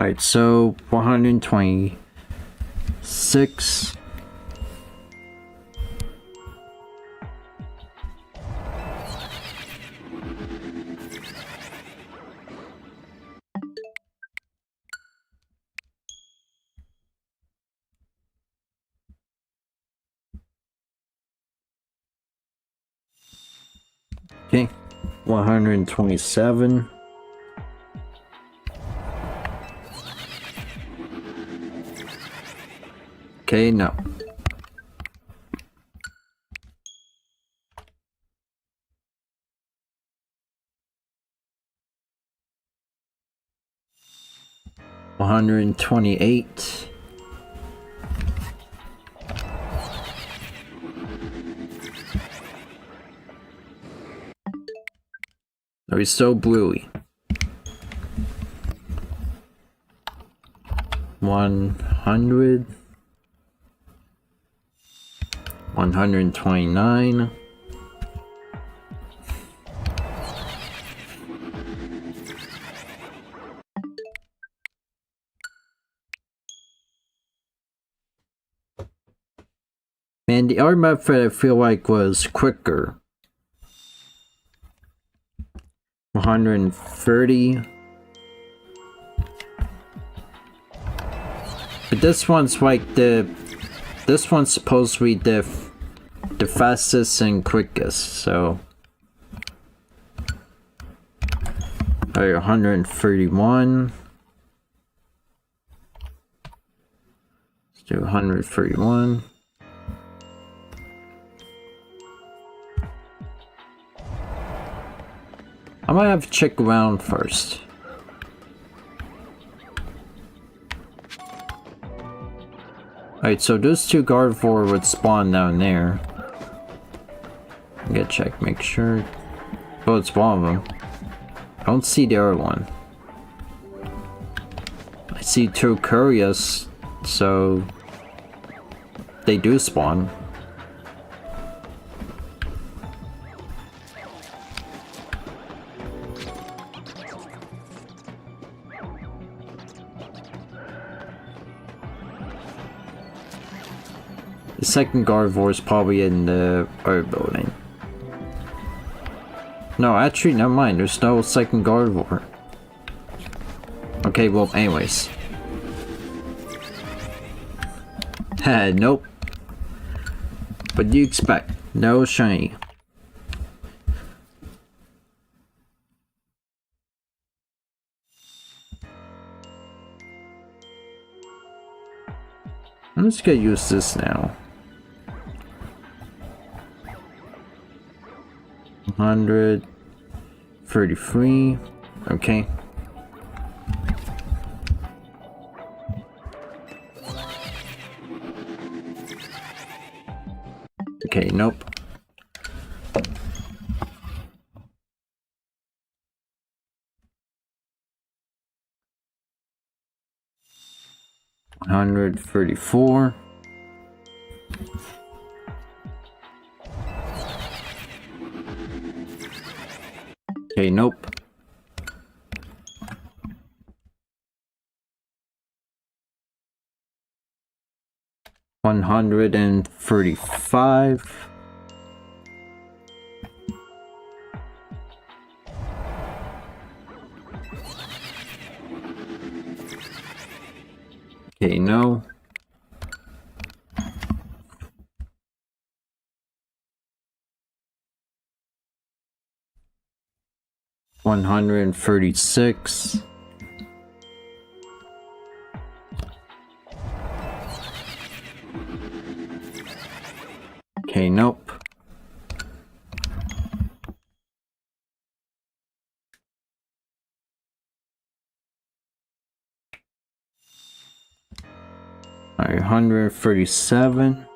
Alright, so 126. Okay, 127. Okay, no. $128. Oh, he's so bluey. 100. 129. Man, the art method I feel like was quicker. 130. But this one's like this one's supposed to be the the fastest and quickest, so... Alright, 131. Let's do 131. I might have to check around first. Alright, so those two Gardevoir would spawn down there. I gotta check, make sure. Oh, it's one of them. I don't see the other one. I see two Curious, so they do spawn. The second Gardevoir is probably in the other building. No, actually, never mind. There's no second Gardevoir. Okay, well, anyways. Nope. What do you expect? No shiny. I'm just gonna use this now. 133. Okay. Okay, nope. $134. Okay, nope. $135. Okay, no. $136. Okay, nope. Alright, 137.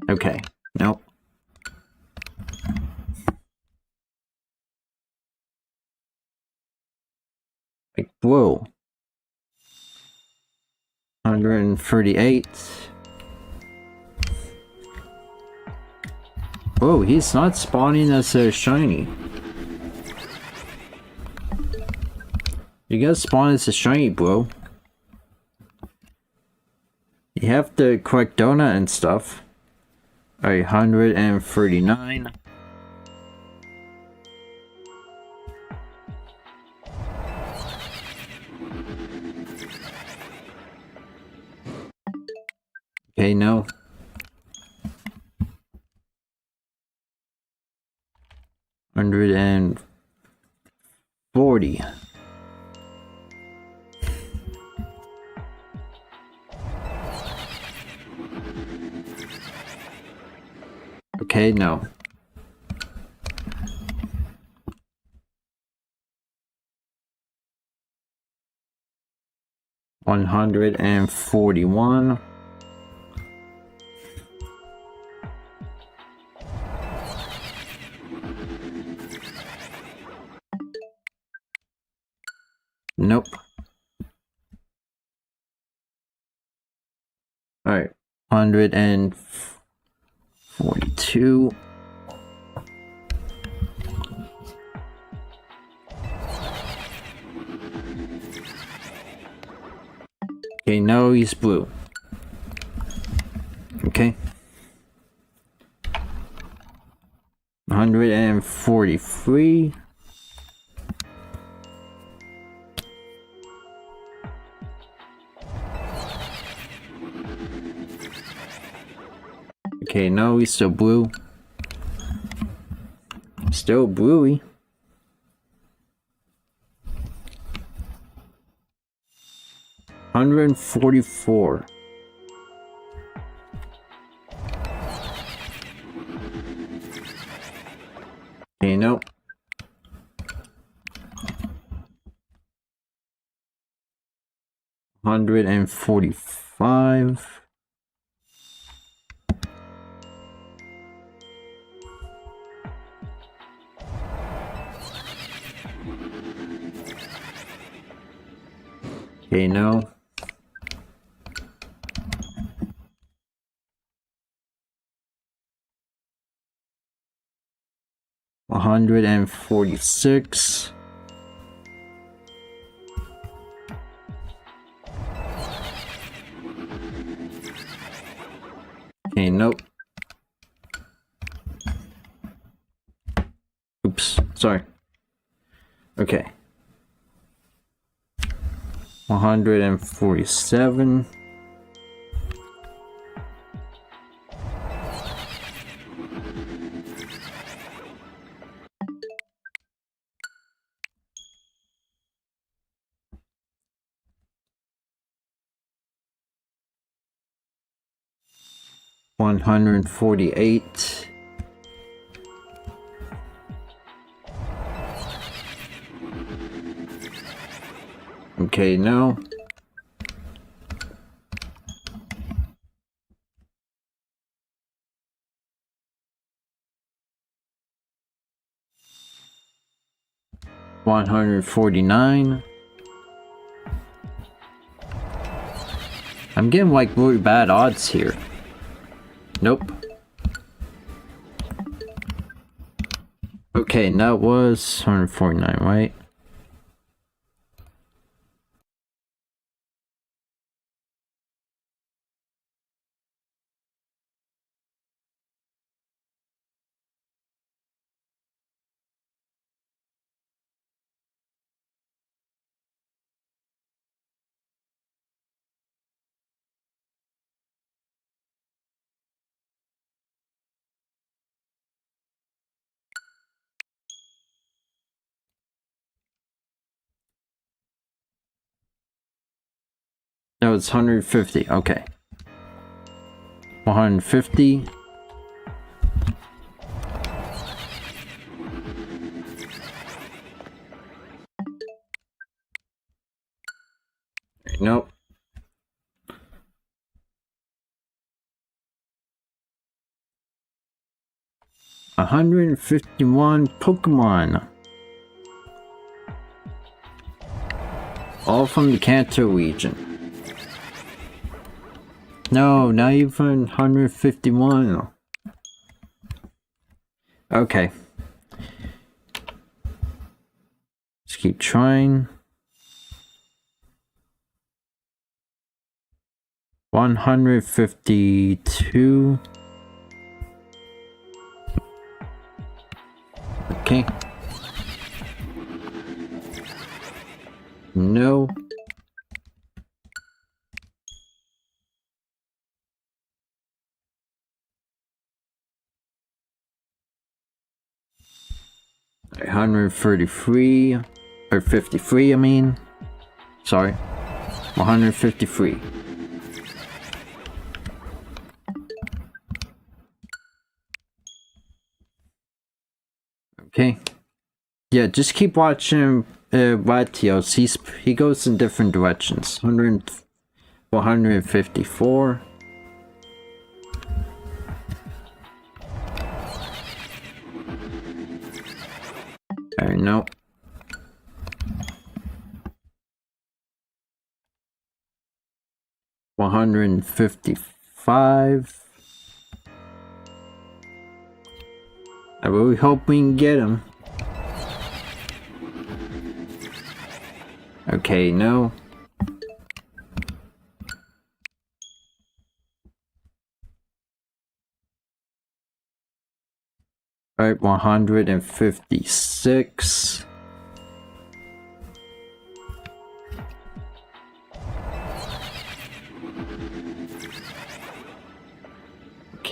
Okay, nope. Like, whoa. 138. Whoa, he's not spawning as a shiny. You gotta spawn as a shiny, bro. You have to collect donut and stuff. Alright, 139. Okay, no. $140. Okay, no. $141. Nope. Alright, 142. Okay, no, he's blue. Okay. 143. Okay, no, he's still blue. Still bluey. $144. Okay, no. $145. Okay, no. $146. Okay, nope. Oops, sorry. Okay. 147. $148. Okay, no. $149. I'm getting like really bad odds here. Nope. Okay, and that was 149, right? No, it's 150. Okay. 150. Nope. $151 Pokemon. All from the Kanto region. No, not even 151. Okay. Let's keep trying. 152. Okay. No. $133 or 53, I mean. Sorry. 153. Okay. Yeah, just keep watching Latios. He goes in different directions. 154. No. $155. I really hope we can get him. Okay, no. Alright, 156.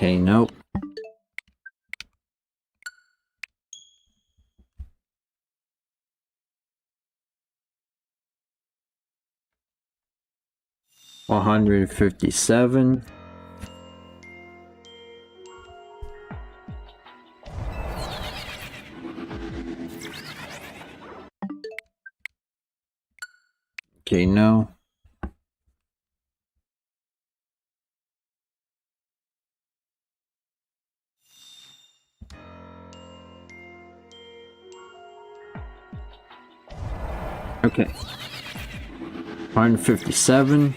Okay, nope. $157. Okay, no. Okay. 157.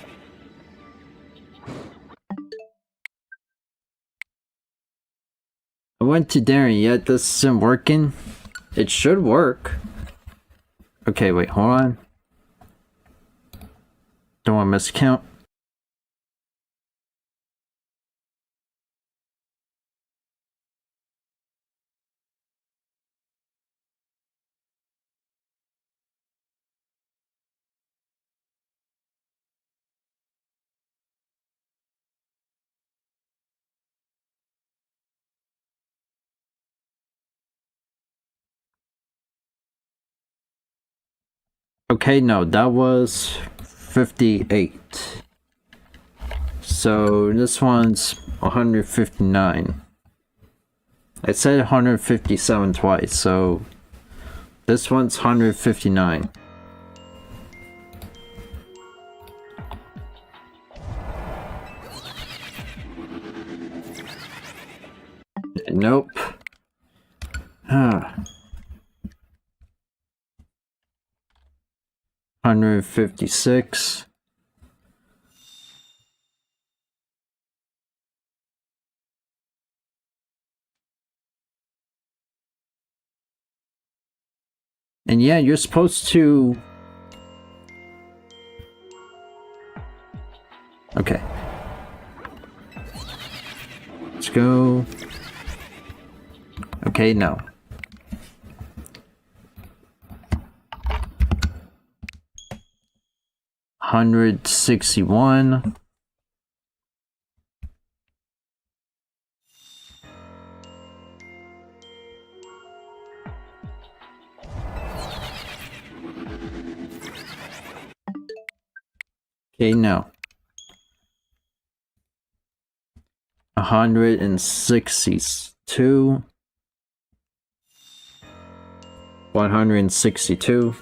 I went to there and yet this isn't working. It should work. Okay, wait, hold on. Don't want to miscount. Okay, no, that was 58. So this one's 159. I said 157 twice, so this one's 159. Nope. 156. And yeah, you're supposed to... Okay. Let's go. Okay, no. $161. Okay, no. 162. 162.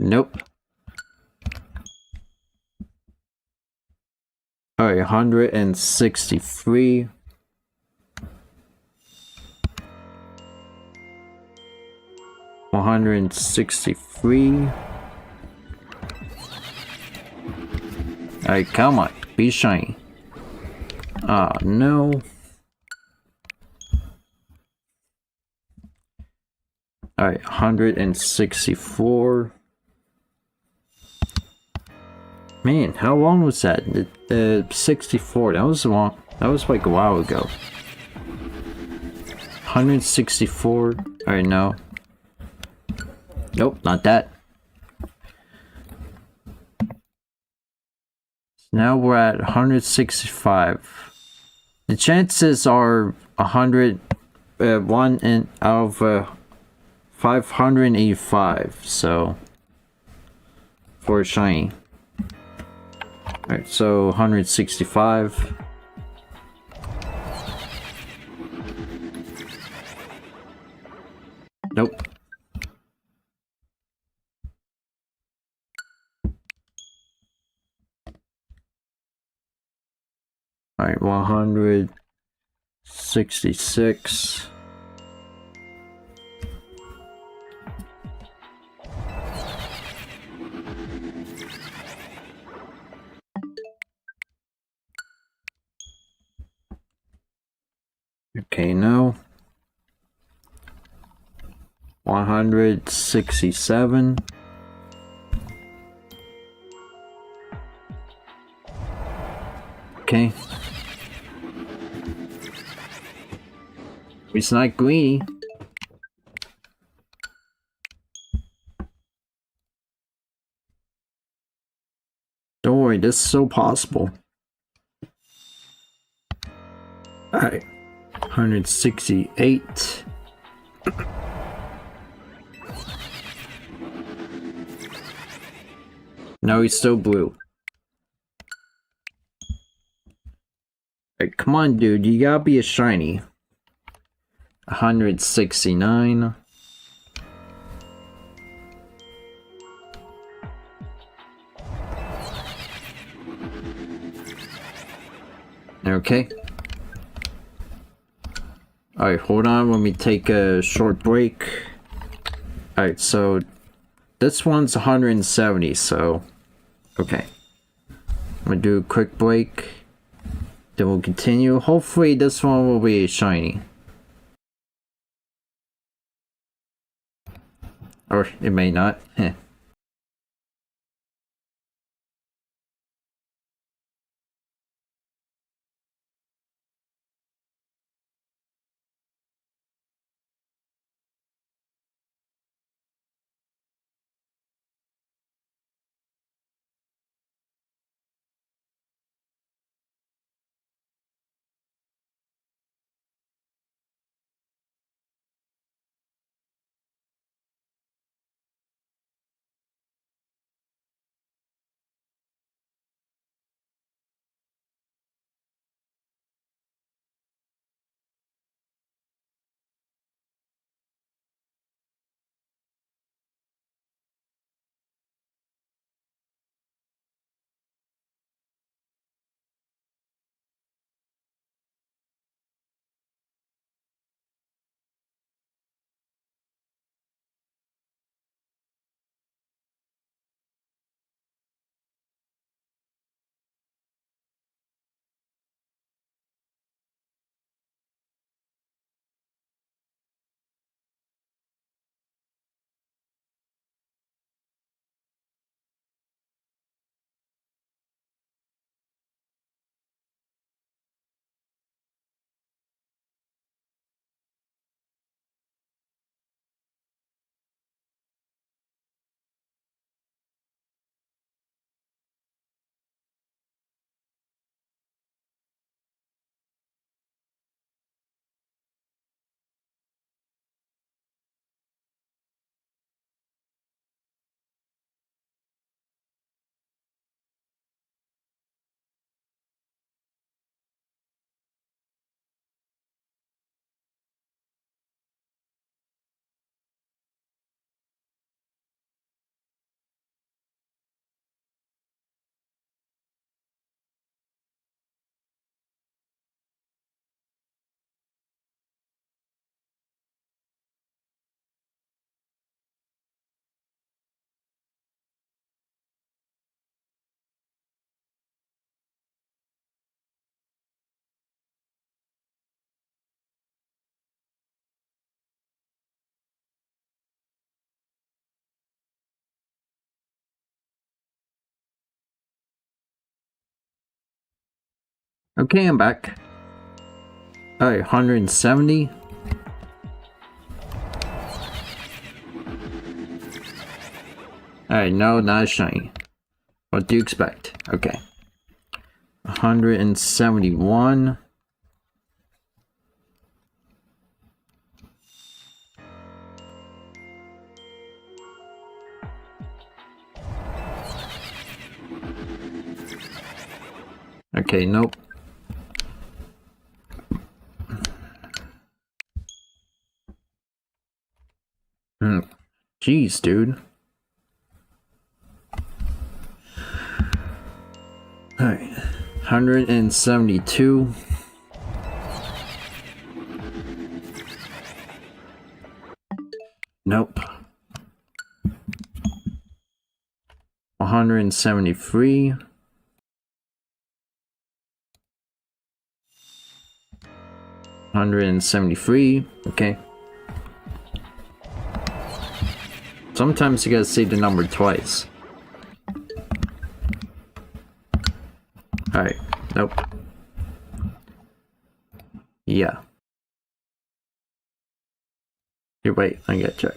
Nope. Alright, 163. 163. Alright, come on, be shiny. Ah, no. Alright, 164. Man, how long was that? 64. That was long. That was like a while ago. 164. Alright, no. Nope, not that. Now we're at 165. The chances are 100, 1 in out of 585. So for a shiny. Alright, so 165. Nope. Alright, 166. Okay, no. 167. Okay. It's not greedy. Don't worry, this is so possible. Alright. 168. No, he's still blue. Hey, come on, dude. You gotta be a shiny. 169. Okay. Alright, hold on. Let me take a short break. Alright, so this one's 170, so okay. I'm gonna do a quick break. Then we'll continue. Hopefully this one will be shiny. Or it may not. Heh. Okay, I'm back. Alright, 170. Alright, no, not shiny. What do you expect? Okay. 171. Okay, nope. Jeez, dude. Alright. 172. Nope. 173. 173. Okay. Sometimes you gotta say the number twice. Alright. Nope. Yeah. Here, wait. I gotta check.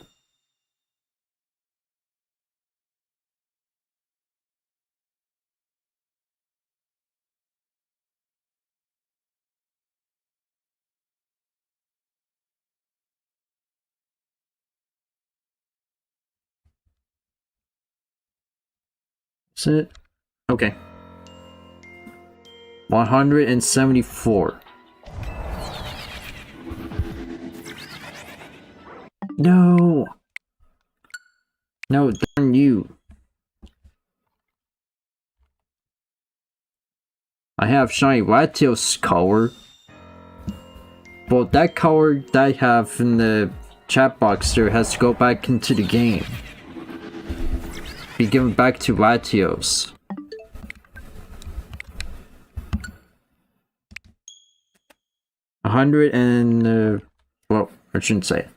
Is it? Okay. 174. No! No, darn you. I have shiny Latios color. Well, that color that I have in the chat box there has to go back into the game. Be given back to Latios. Well, I shouldn't say it.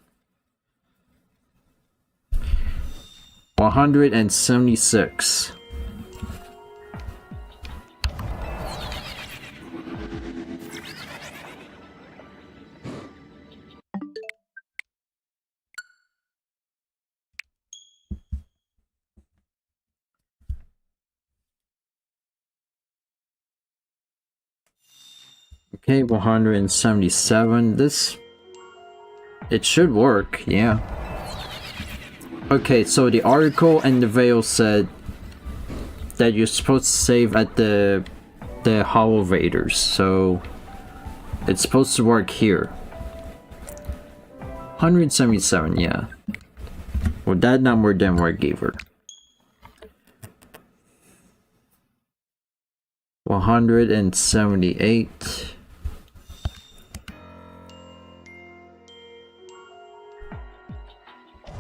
176. Okay, 177. It should work, yeah. Okay, so the article and the veil said that you're supposed to save at the Hollow Raiders, so it's supposed to work here. 177, yeah. Well, that number didn't work either. 178.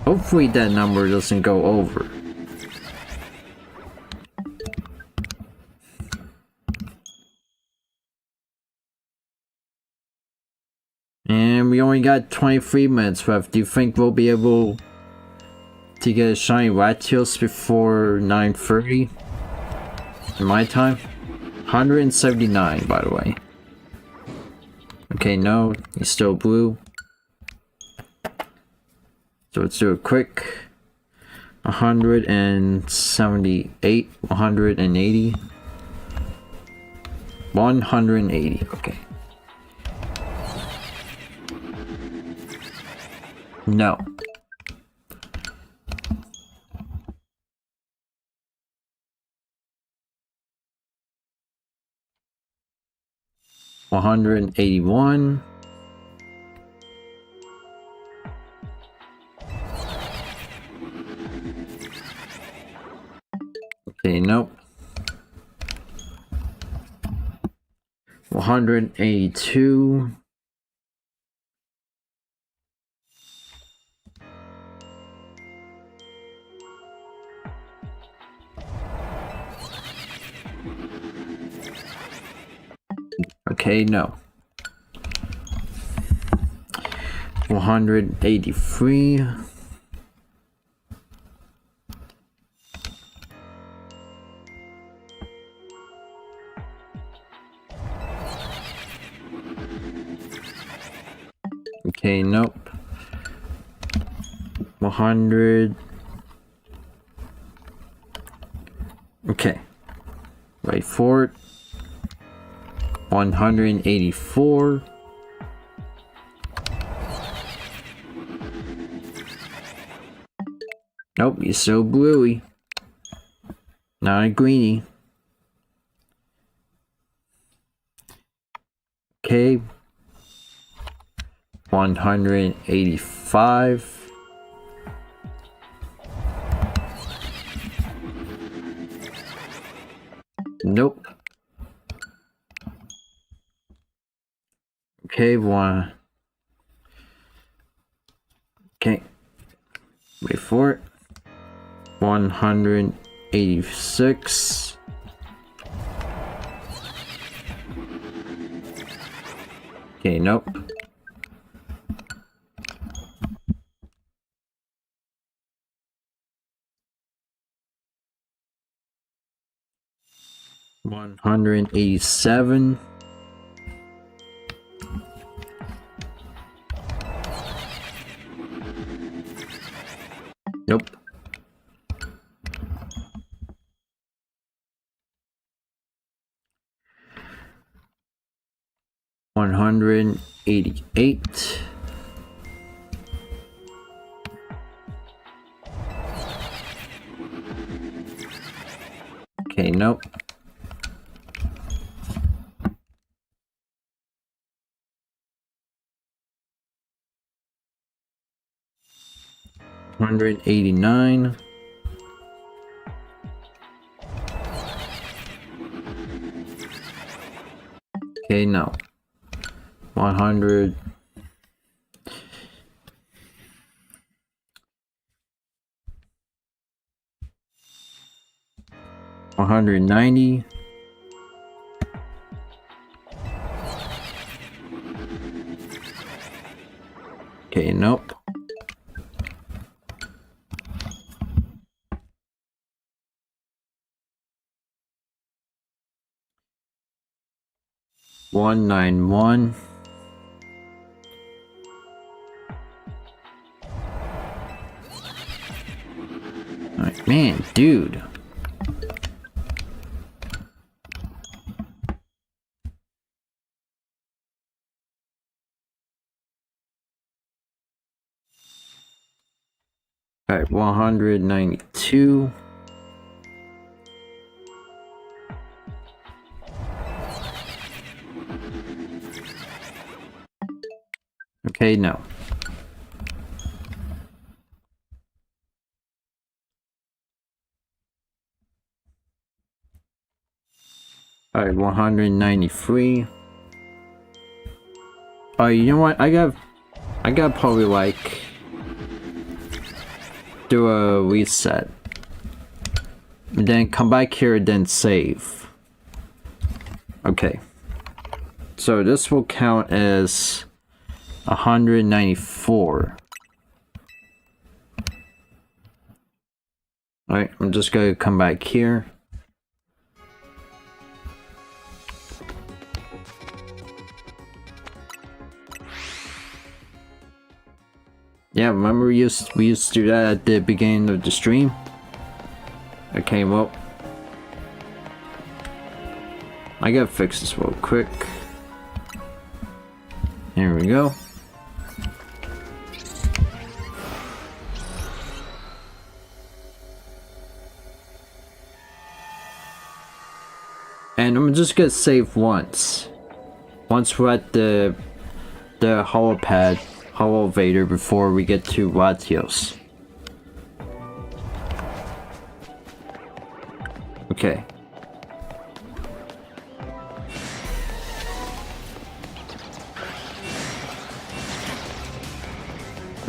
Hopefully that number doesn't go over. And we only got 23 minutes left. Do you think we'll be able to get a shiny Latios before 9:30? In my time? 179, by the way. Okay, no, he's still blue. So let's do it quick. 178, 180. 180, okay. No. $181. Okay, nope. 182. Okay, no. 183. Okay, nope. 100. Okay. Wait for it. 184. Nope, he's so bluey. Not a greenie. Okay. 185. Nope. Okay, one. Okay. Wait for it. 186. Okay, nope. $187. Nope. $188. Okay, nope. $189. Okay, no. 100. $190. Okay, nope. $191. Alright, man, dude. Alright, 192. Okay, no. Alright, 193. Oh, you know what? I got probably like do a reset. And then come back here and then save. Okay. So this will count as 194. Alright, I'm just gonna come back here. Yeah, remember we used to do that at the beginning of the stream? Okay, well, I gotta fix this real quick. Here we go. And I'm just gonna save once. Once we're at the hollow pad, hollow elevator before we get to Latios. Okay.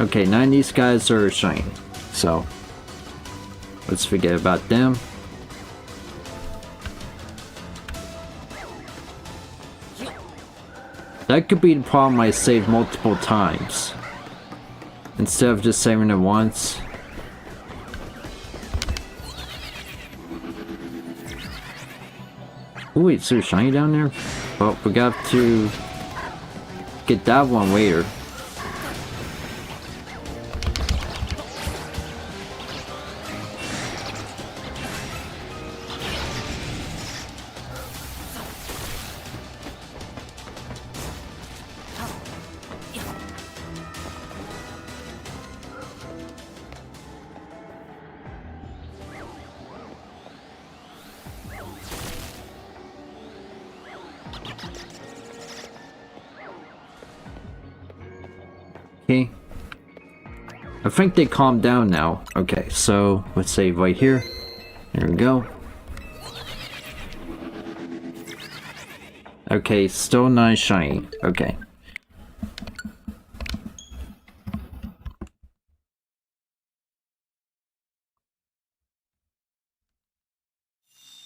Okay, 9 of these guys are shiny, so let's forget about them. That could be the problem. I saved multiple times instead of just saving it once. Ooh, wait, is there a shiny down there? Well, we got to get that one later. Okay. I think they calmed down now. Okay, so let's save right here. There we go. Okay, still not shiny. Okay.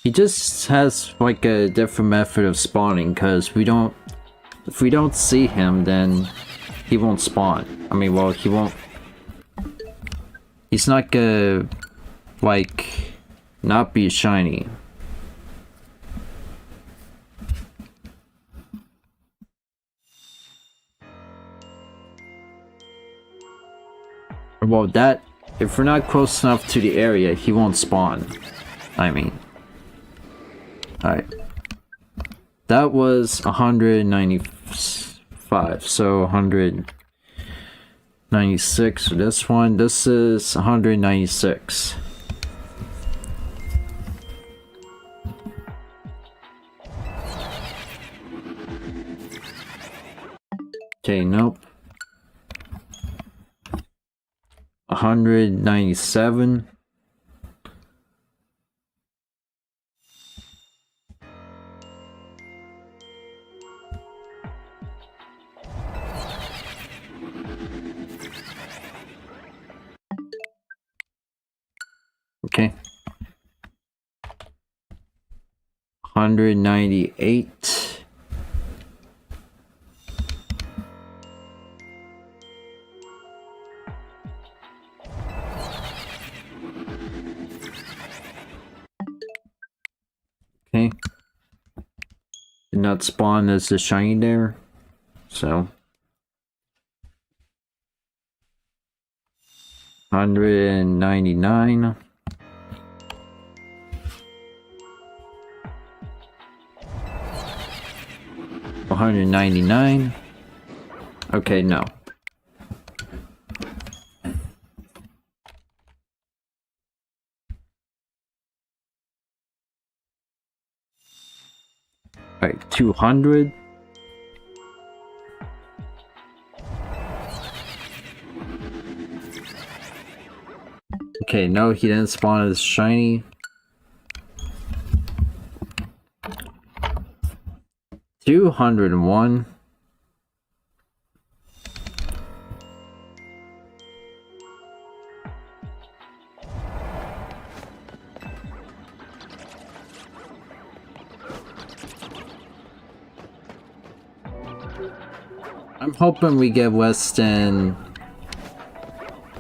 He just has like a different method of spawning, because if we don't see him, then he won't spawn. I mean, well, he won't. He's not gonna like not be shiny. Well, that if we're not close enough to the area, he won't spawn. I mean. Alright. That was 195, so 196 for this one. This is 196. Okay, nope. 197. Okay. 198. Okay. Did not spawn as the shiny there, so 199. 199. Okay, no. Alright, 200. Okay, no, he didn't spawn as shiny. 201. I'm hoping we get less than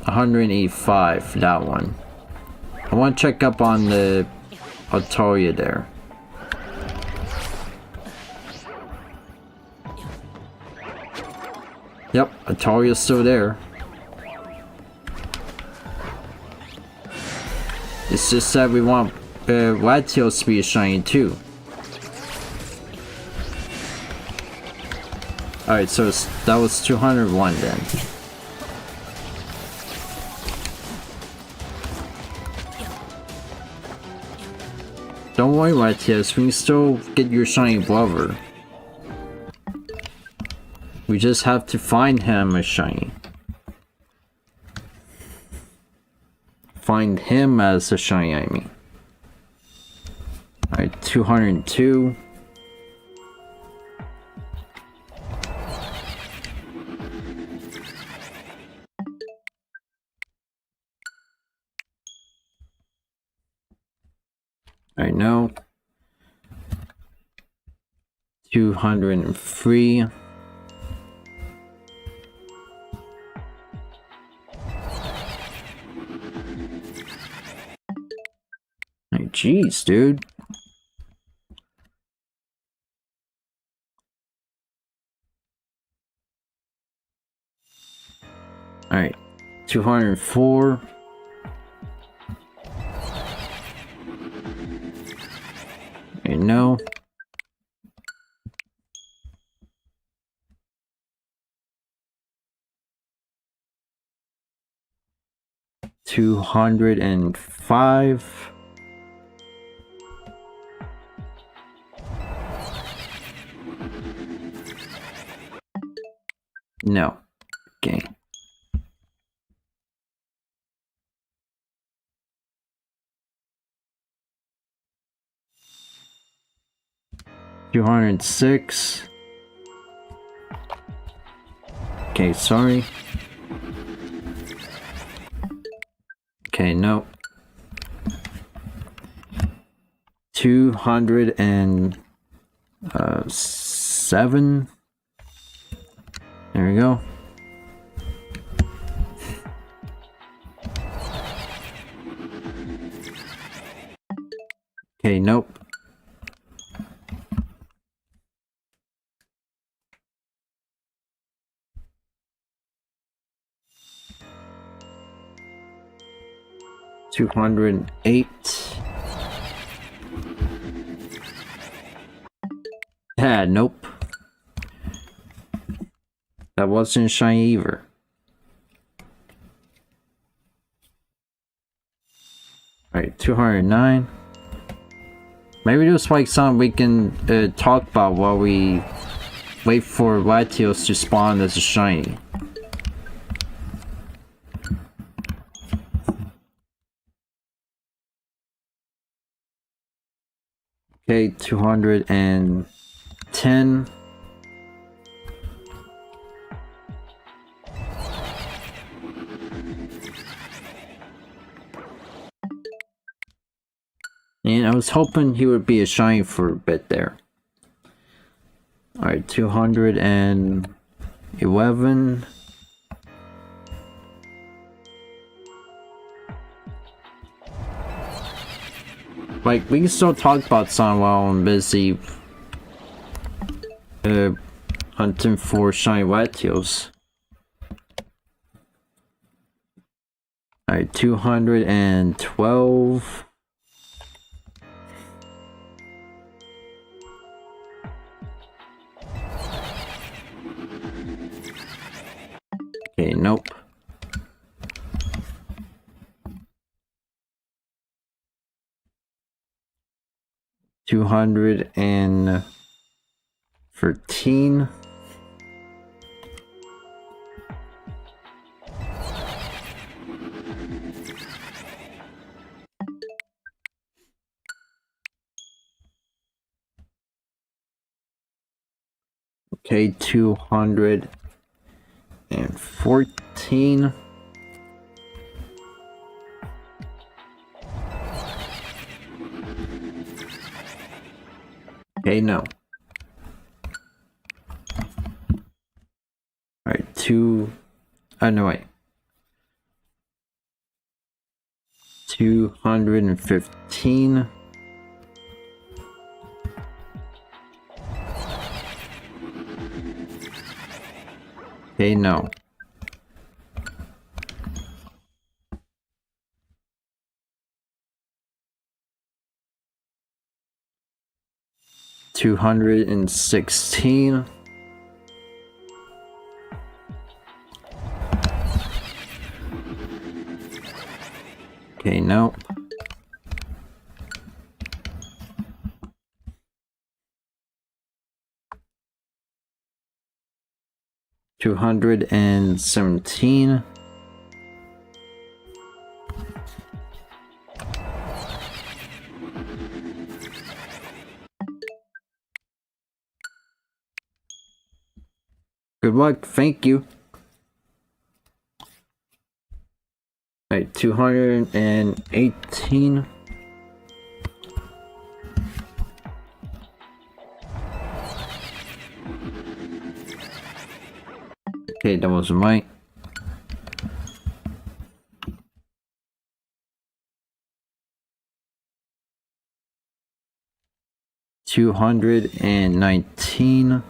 185 for that one. I want to check up on the Altaria there. Yep, Altaria's still there. It's just that we want Latios to be shiny too. Alright, so that was 201 then. Don't worry, Latios, we can still get your shiny Blover. We just have to find him as shiny. Find him as a shiny, I mean. Alright, 202. I know. 203. Hey, jeez, dude. Alright, 204. I know. 205. No. Okay. $206. Okay, sorry. Okay, no. 207. There we go. Okay, nope. $208. Yeah, nope. That wasn't shiny either. Alright, 209. Maybe there's like something we can talk about while we wait for Latios to spawn as a shiny. Okay, 210. And I was hoping he would be a shiny for a bit there. Alright, 211. Like, we can still talk about Sun while I'm busy hunting for shiny Latios. Alright, 212. Okay, nope. $213. Okay, 214. Okay, no. Alright, no wait. 215. Okay, no. $216. Okay, no. $217. Good luck, thank you. Alright, 218. Okay, that was right. $219.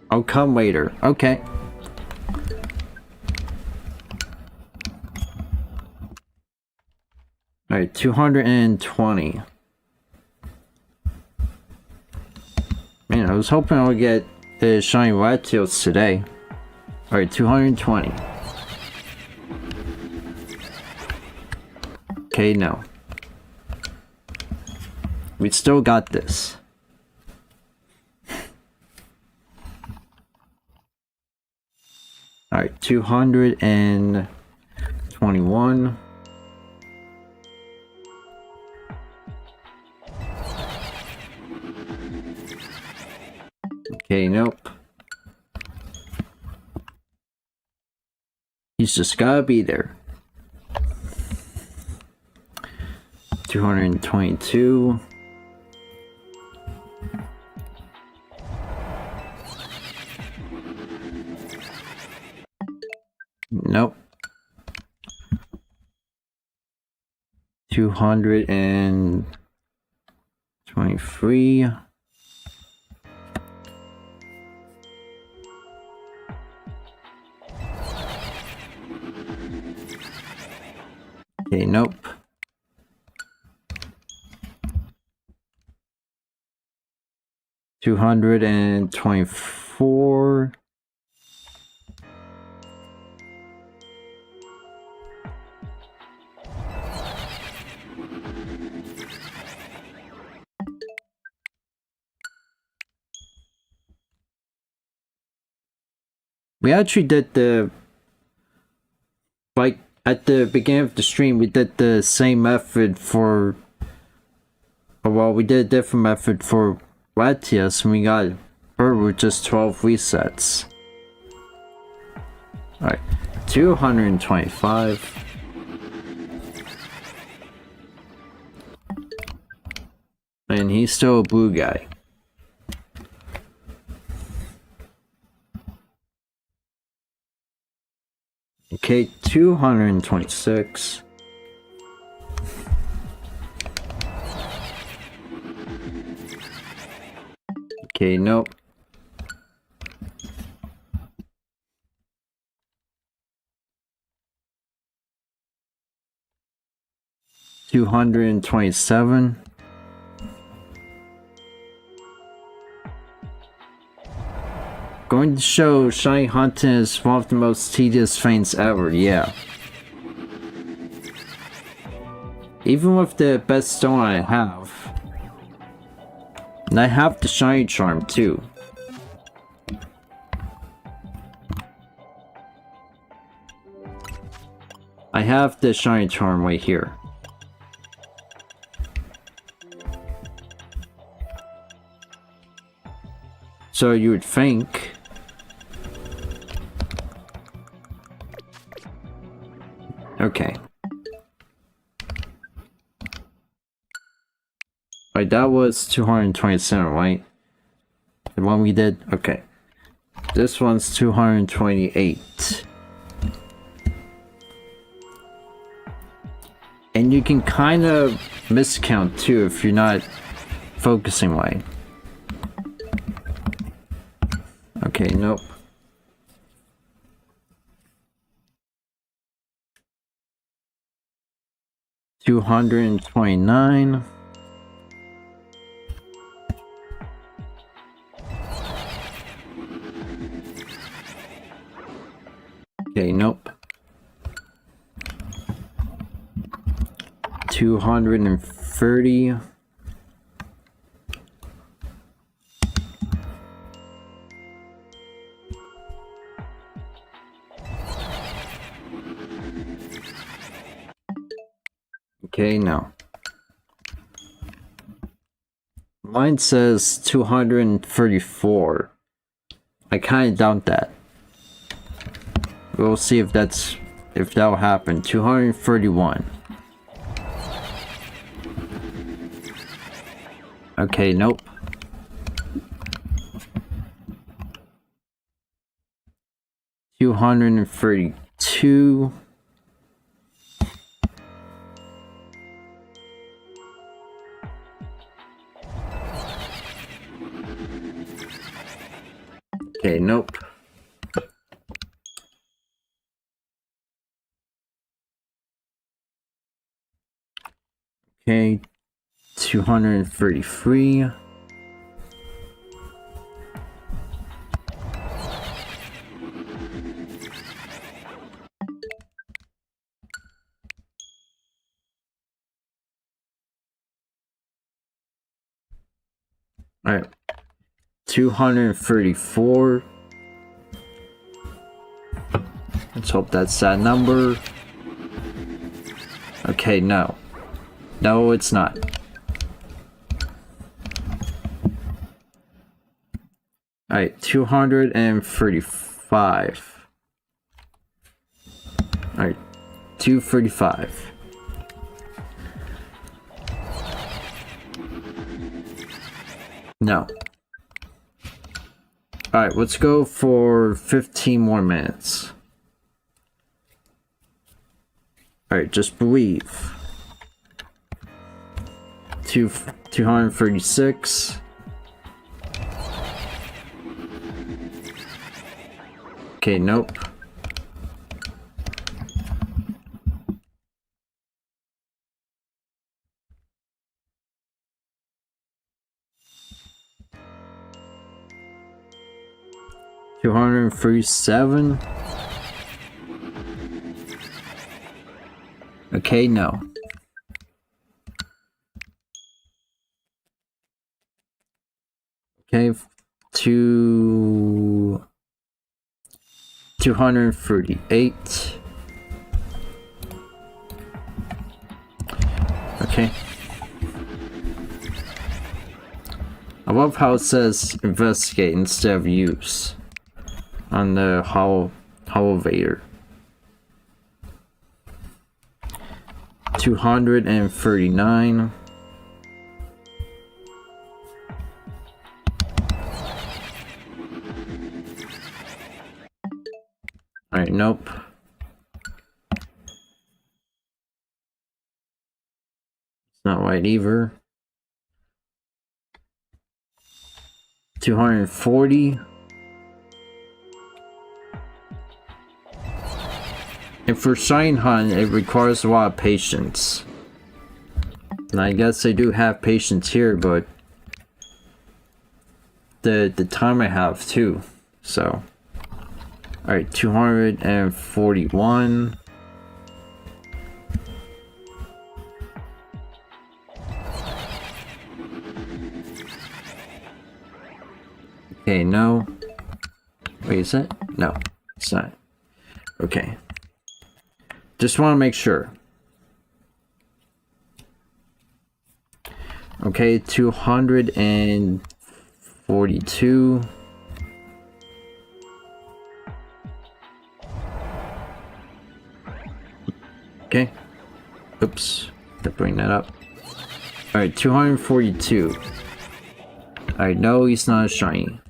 I'll come later. Okay. Alright, 220. Man, I was hoping I would get the shiny Latios today. Alright, 220. Okay, no. We still got this. Alright, 221. Okay, nope. He's just gotta be there. 222. Nope. 223. Okay, nope. 224. We actually did the, like, at the beginning of the stream, we did the same method for, well, we did a different method for Latios, and we got her with just 12 resets. Alright, 225. And he's still a blue guy. Okay, 226. Okay, nope. $227. Going to show shiny hunting is one of the most tedious things ever, yeah. Even with the best stone I have. And I have the shiny charm too. I have the shiny charm right here. So you would think okay. Right, that was 227, right? The one we did? Okay. This one's 228. And you can kind of miscount too if you're not focusing right. Okay, nope. $229. Okay, nope. 230. Okay, no. Mine says 234. I kind of doubt that. We'll see if that'll happen. 231. Okay, nope. $232. Okay, nope. Okay, 233. Alright. 234. Let's hope that's that number. Okay, no. No, it's not. Alright, 235. Alright, 235. No. Alright, let's go for 15 more minutes. Alright, just believe. 236. Okay, nope. $237. Okay, no. Okay, 238. Okay. I love how it says investigate instead of use on the elevator. 239. Alright, nope. It's not right either. 240. And for Shine Hunt, it requires a lot of patience. And I guess I do have patience here, but the time I have too. So, alright, 241. Okay, no. Wait, is it? No, it's not. Okay. Just want to make sure. Okay, 242. Okay. Oops. To bring that up. Alright, 242. Alright, no, he's not a shiny.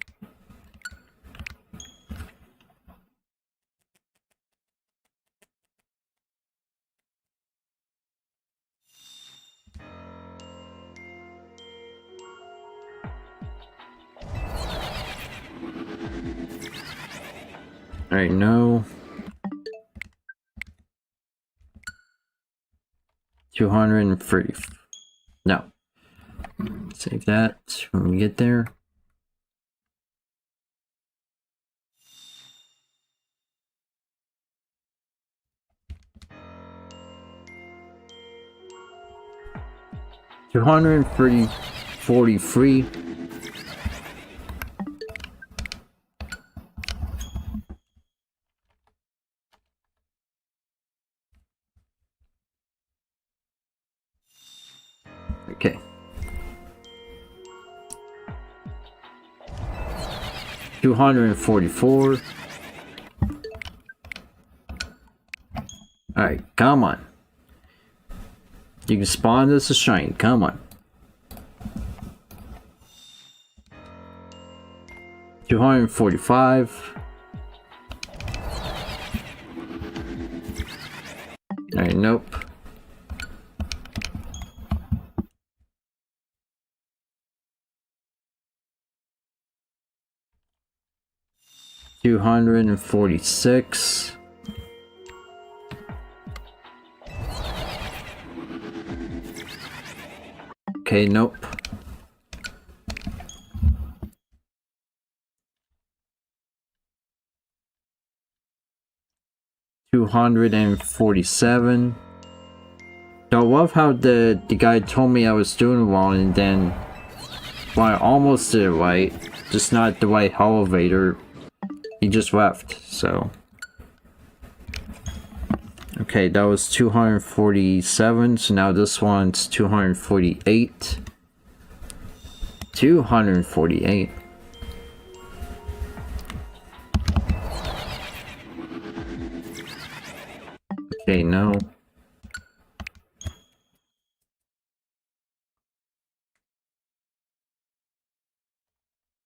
Alright, no. 230. No. Save that when we get there. $243. Okay. 244. Alright, come on. You can spawn this a shine, come on. 245. Alright, nope. 246. Okay, nope. 247. I love how the guy told me I was doing wrong, and then when I almost did it right, just not the right elevator, he just left, so. Okay, that was 247, so now this one's 248. 248. Okay, no.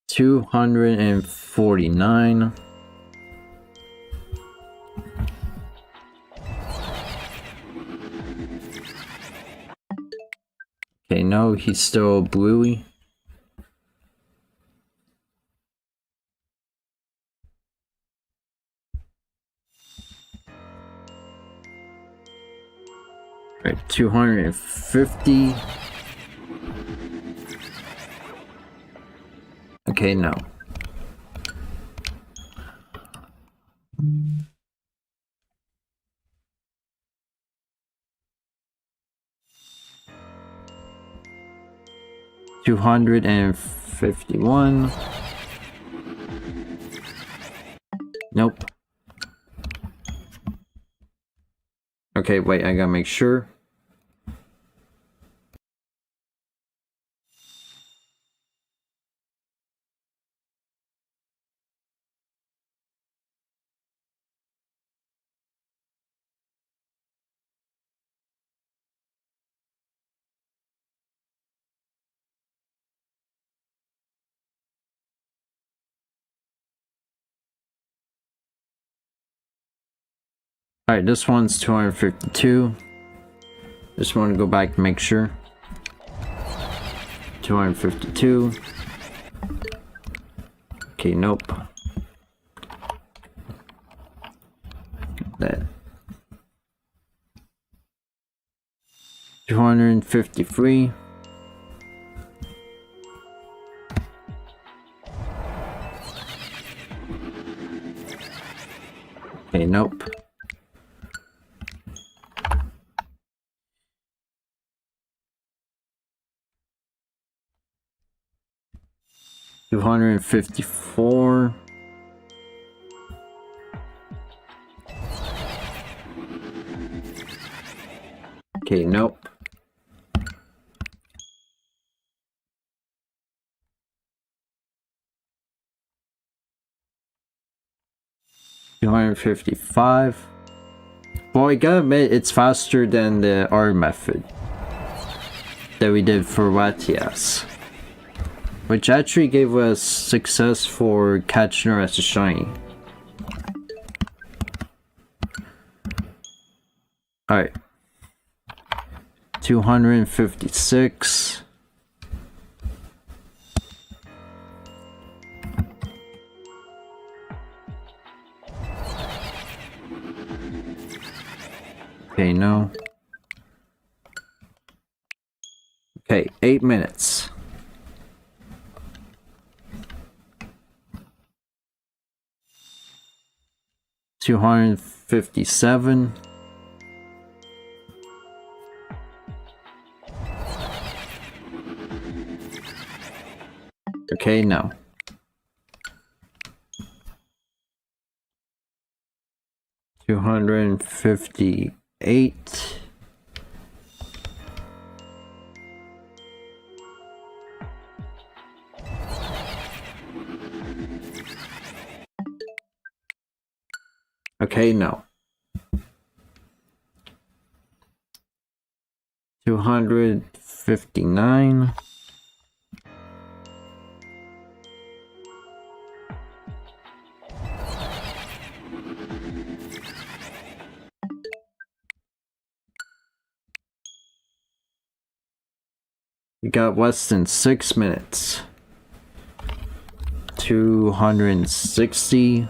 249. Okay, no, he's still bluey. Right, 250. Okay, no. $251. Nope. Okay, wait, I gotta make sure. Alright, this one's 252. Just want to go back to make sure. 252. Okay, nope. That. 253. Okay, nope. $254. Okay, nope. $255. Well, I gotta admit, it's faster than the R method that we did for Latios, which actually gave us success for catching her as a shiny. Alright. 256. Okay, no. Okay, 8 minutes. $257. Okay, no. $258. Okay, no. 259. We got less than 6 minutes. 260.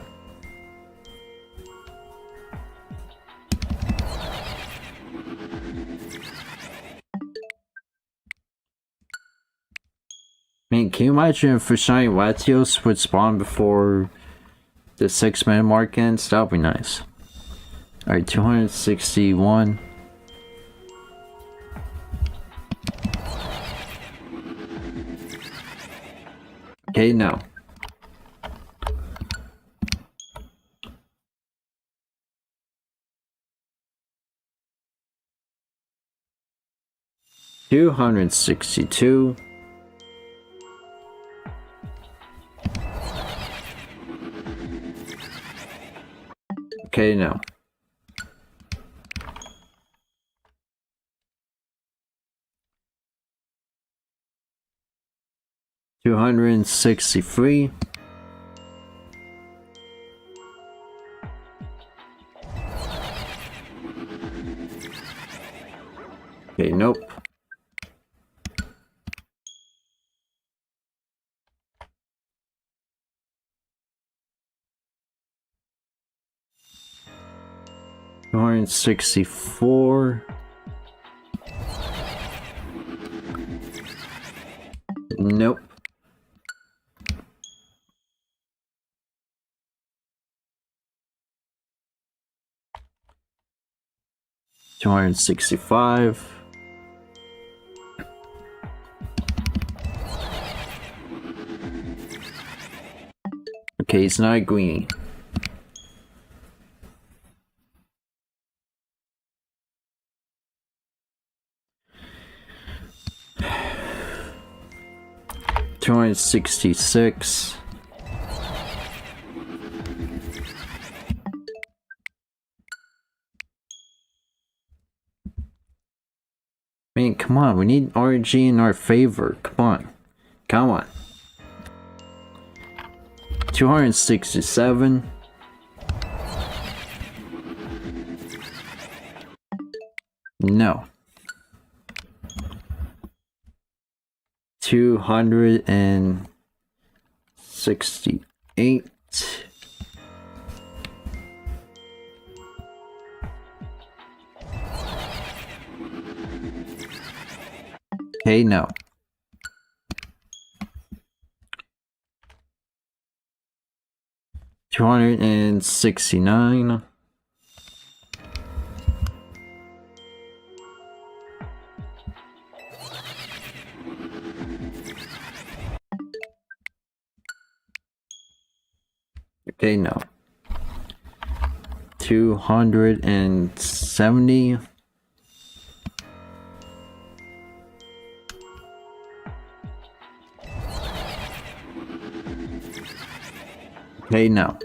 Man, can you imagine if a shiny Latios would spawn before the 6-minute mark ends? That would be nice. Alright, 261. Okay, no. $262. Okay, no. $263. Okay, nope. $264. Nope. $265. Okay, it's not green. 266. I mean, come on, we need RG in our favor. Come on. Come on. 267. No. 268. Okay, no. 269. Okay, no. 270. Okay, no.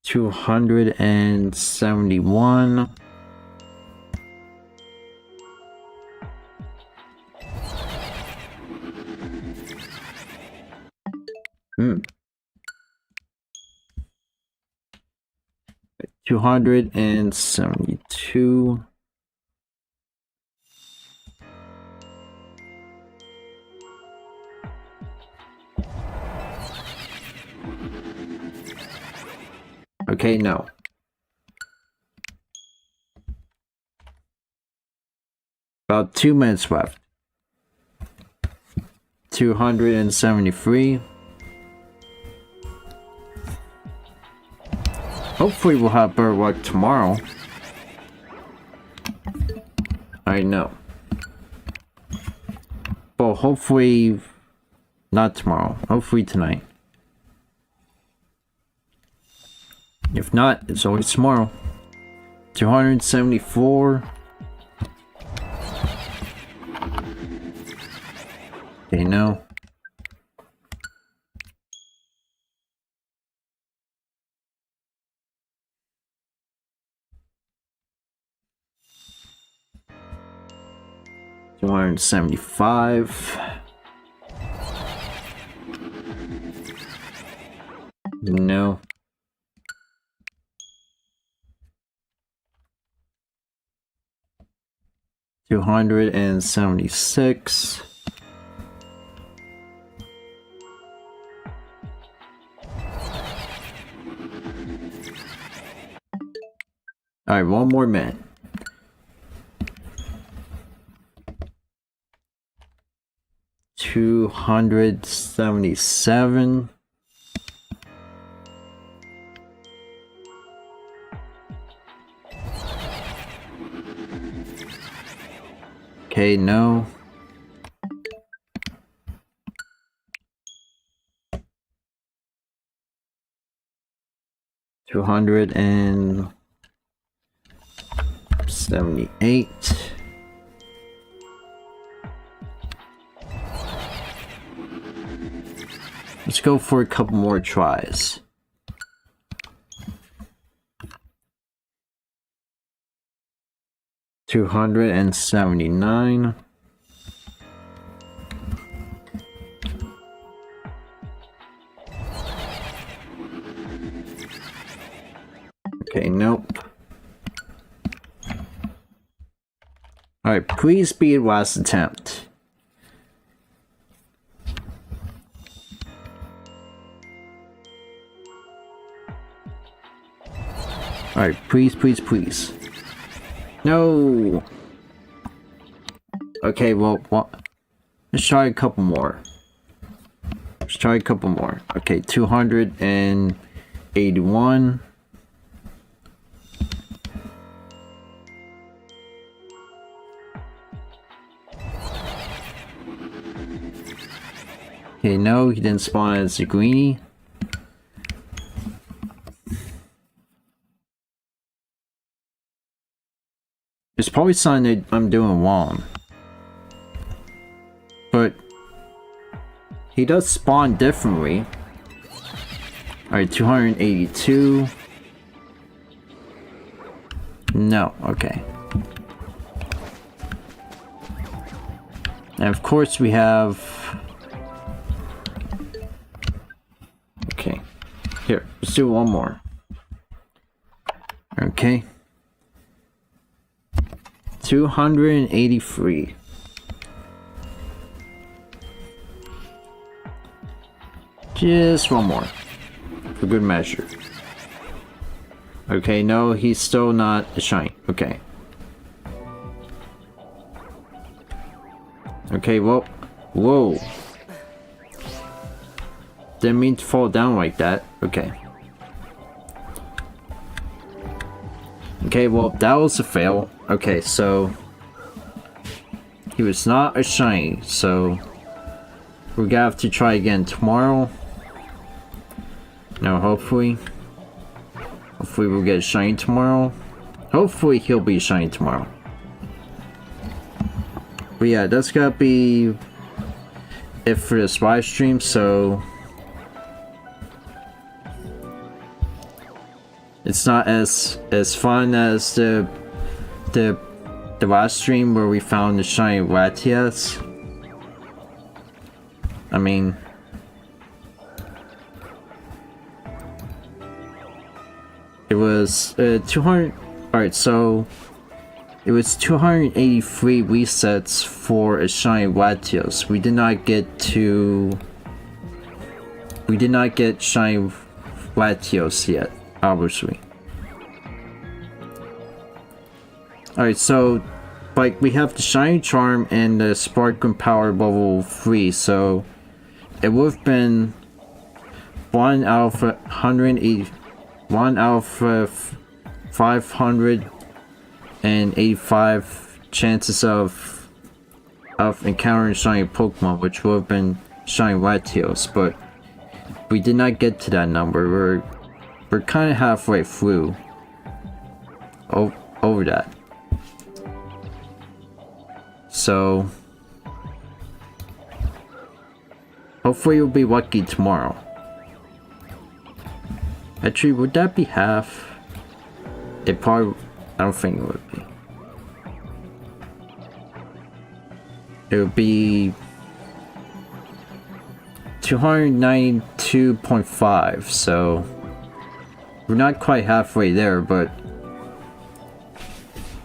271. Hmm. 272. Okay, no. About 2 minutes left. 273. Hopefully we'll have better luck tomorrow. I know. Well, hopefully not tomorrow. Hopefully tonight. If not, it's always tomorrow. 274. Okay, no. $275. No. 276. All right, one more minute. 277. Okay, no. 278. Let's go for a couple more tries. $279. Okay, nope. Alright, please be the last attempt. Alright, please, please, please. No! Okay, well, let's try a couple more. Let's try a couple more. Okay, 281. Okay, no, he didn't spawn as a greenie. It's probably something that I'm doing wrong. But he does spawn differently. Alright, 282. No, okay. And of course we have... Okay. Here, let's do one more. Okay. 283. Just one more. For good measure. Okay, no, he's still not a shiny. Okay. Okay, well, whoa. Didn't mean to fall down like that. Okay. Okay, well, that was a fail. Okay, so he was not a shiny, so we're gonna have to try again tomorrow. No, hopefully we'll get shiny tomorrow. Hopefully he'll be shiny tomorrow. But yeah, that's gonna be it for this live stream. So it's not as fun as the last stream where we found the shiny Latios. I mean, it was 200. Alright, so it was 283 resets for a shiny Latios. We did not get shiny Latios yet, obviously. Alright, so like we have the shiny charm and the sparkling power level 3, so it would have been 1 out of 180, 1 out of 585 chances of encountering shiny Pokemon, which would have been shiny Latios, but we did not get to that number. We're kind of halfway through over that. So hopefully you'll be lucky tomorrow. Actually, would that be half? It probably, I don't think it would be. It would be 292.5, so we're not quite halfway there, but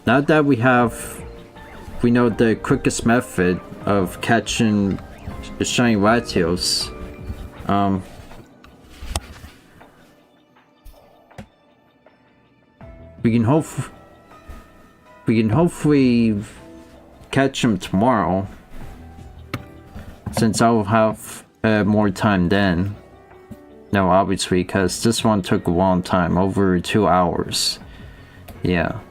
now that we know the quickest method of catching the shiny Latios, we can hopefully catch him tomorrow, since I'll have more time then. No, obviously, because this one took a long time, over 2 hours. Yeah.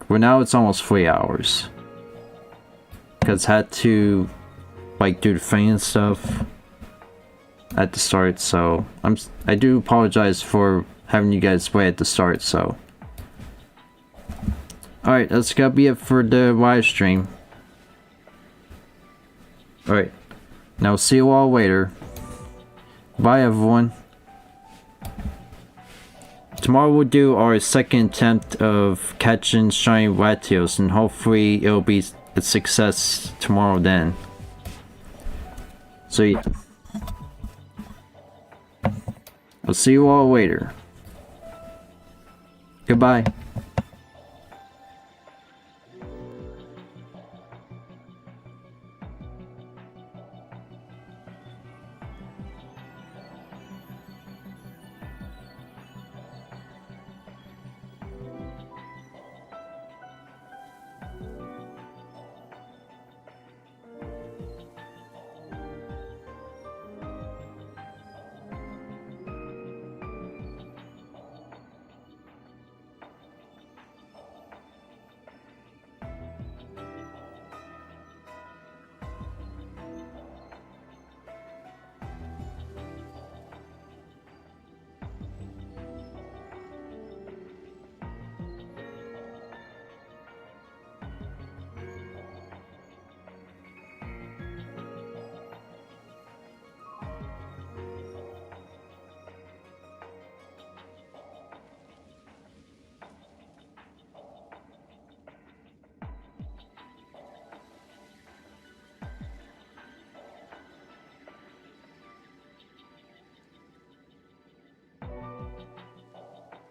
Well, now it's almost 3 hours. Because I had to, like, do the thing and stuff at the start, so I do apologize for having you guys wait at the start, so. Alright, that's gonna be it for the live stream. Alright. Now, see you all later. Bye, everyone. Tomorrow we'll do our second attempt of catching shiny Latios, and hopefully it'll be a success tomorrow then. So yeah. I'll see you all later. Goodbye.